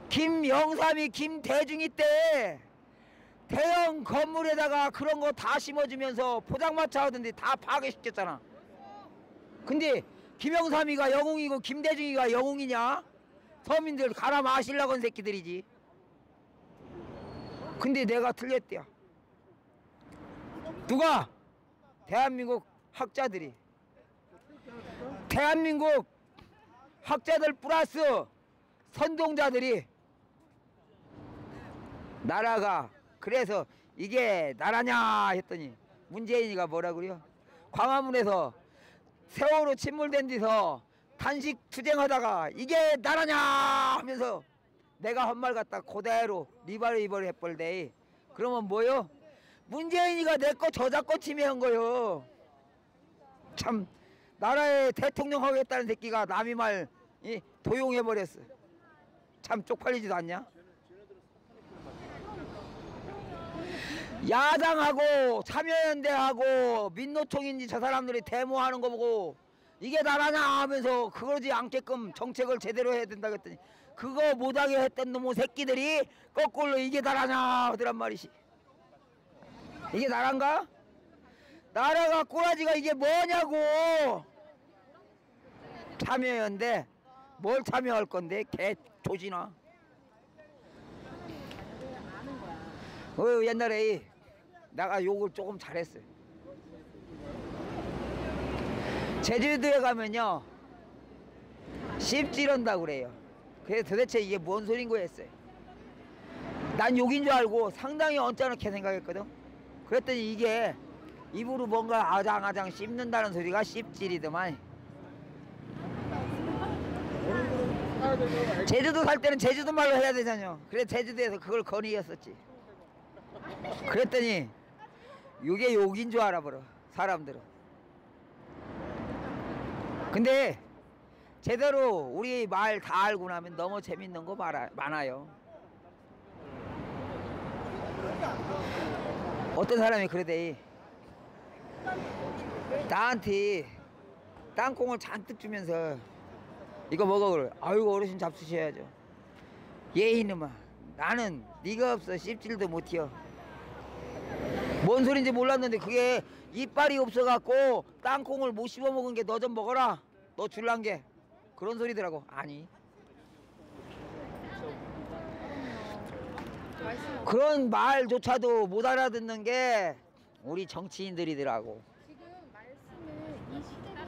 김영삼이 김대중이 때 대형 건물에다가 그런 거 다 심어주면서 포장마차 하던데 다 파괴시켰잖아. 근데 김영삼이가 영웅이고 김대중이가 영웅이냐? 서민들 갈아 마시려고 한 새끼들이지. 근데 내가 틀렸대요. 누가? 대한민국 학자들이. 대한민국 학자들 플러스 선동자들이 나라가 그래서 이게 나라냐 했더니 문재인이가 뭐라 그래요? 광화문에서 세월호 침몰된 데서 단식 투쟁하다가 이게 나라냐 하면서 내가 한 말 갖다 그대로 리버리버리 해버리대. 그러면 뭐요? 문재인이가 내 거 저작권 침해한 거요. 참 나라의 대통령 하겠다는 새끼가 남의 말 도용해버렸어. 참 쪽팔리지도 않냐? 야당하고 참여연대하고 민노총인지 저 사람들이 데모하는 거 보고 이게 나라냐 하면서 그러지 않게끔 정책을 제대로 해야 된다 그랬더니 그거 못하게 했던 놈의 새끼들이 거꾸로 이게 나라냐 하더란 말이지. 이게 나란가? 나라가 꼬라지가 이게 뭐냐고. 참여연대 뭘 참여할 건데 개 조지나. 옛날에 내가 욕을 조금 잘했어요. 제주도에 가면요 씹지런다고 그래요. 그래서 도대체 이게 뭔 소린 거야 했어요. 난 욕인 줄 알고 상당히 언짢게 생각했거든. 그랬더니 이게 입으로 뭔가 아장아장 씹는다는 소리가 씹질이더만. 제주도 살 때는 제주도 말로 해야 되잖아요. 그래서 제주도에서 그걸 건의했었지. 그랬더니 이게 욕인 줄 알아버려 사람들은. 근데 제대로 우리 말 다 알고 나면 너무 재밌는 거 많아요. 어떤 사람이 그러대. 나한테 땅콩을 잔뜩 주면서 이거 먹어 그래. 아이고 어르신 잡수셔야죠. 얘 이놈아 나는 네가 없어 씹질도 못해요. 뭔 소린지 몰랐는데 그게 이빨이 없어갖고 땅콩을 못 씹어 먹은 게 너 좀 먹어라. 너 줄란 게 그런 소리더라고. 아니 그런 말조차도 못 알아듣는 게 우리 정치인들이더라고. 지금 말씀은 이 시대를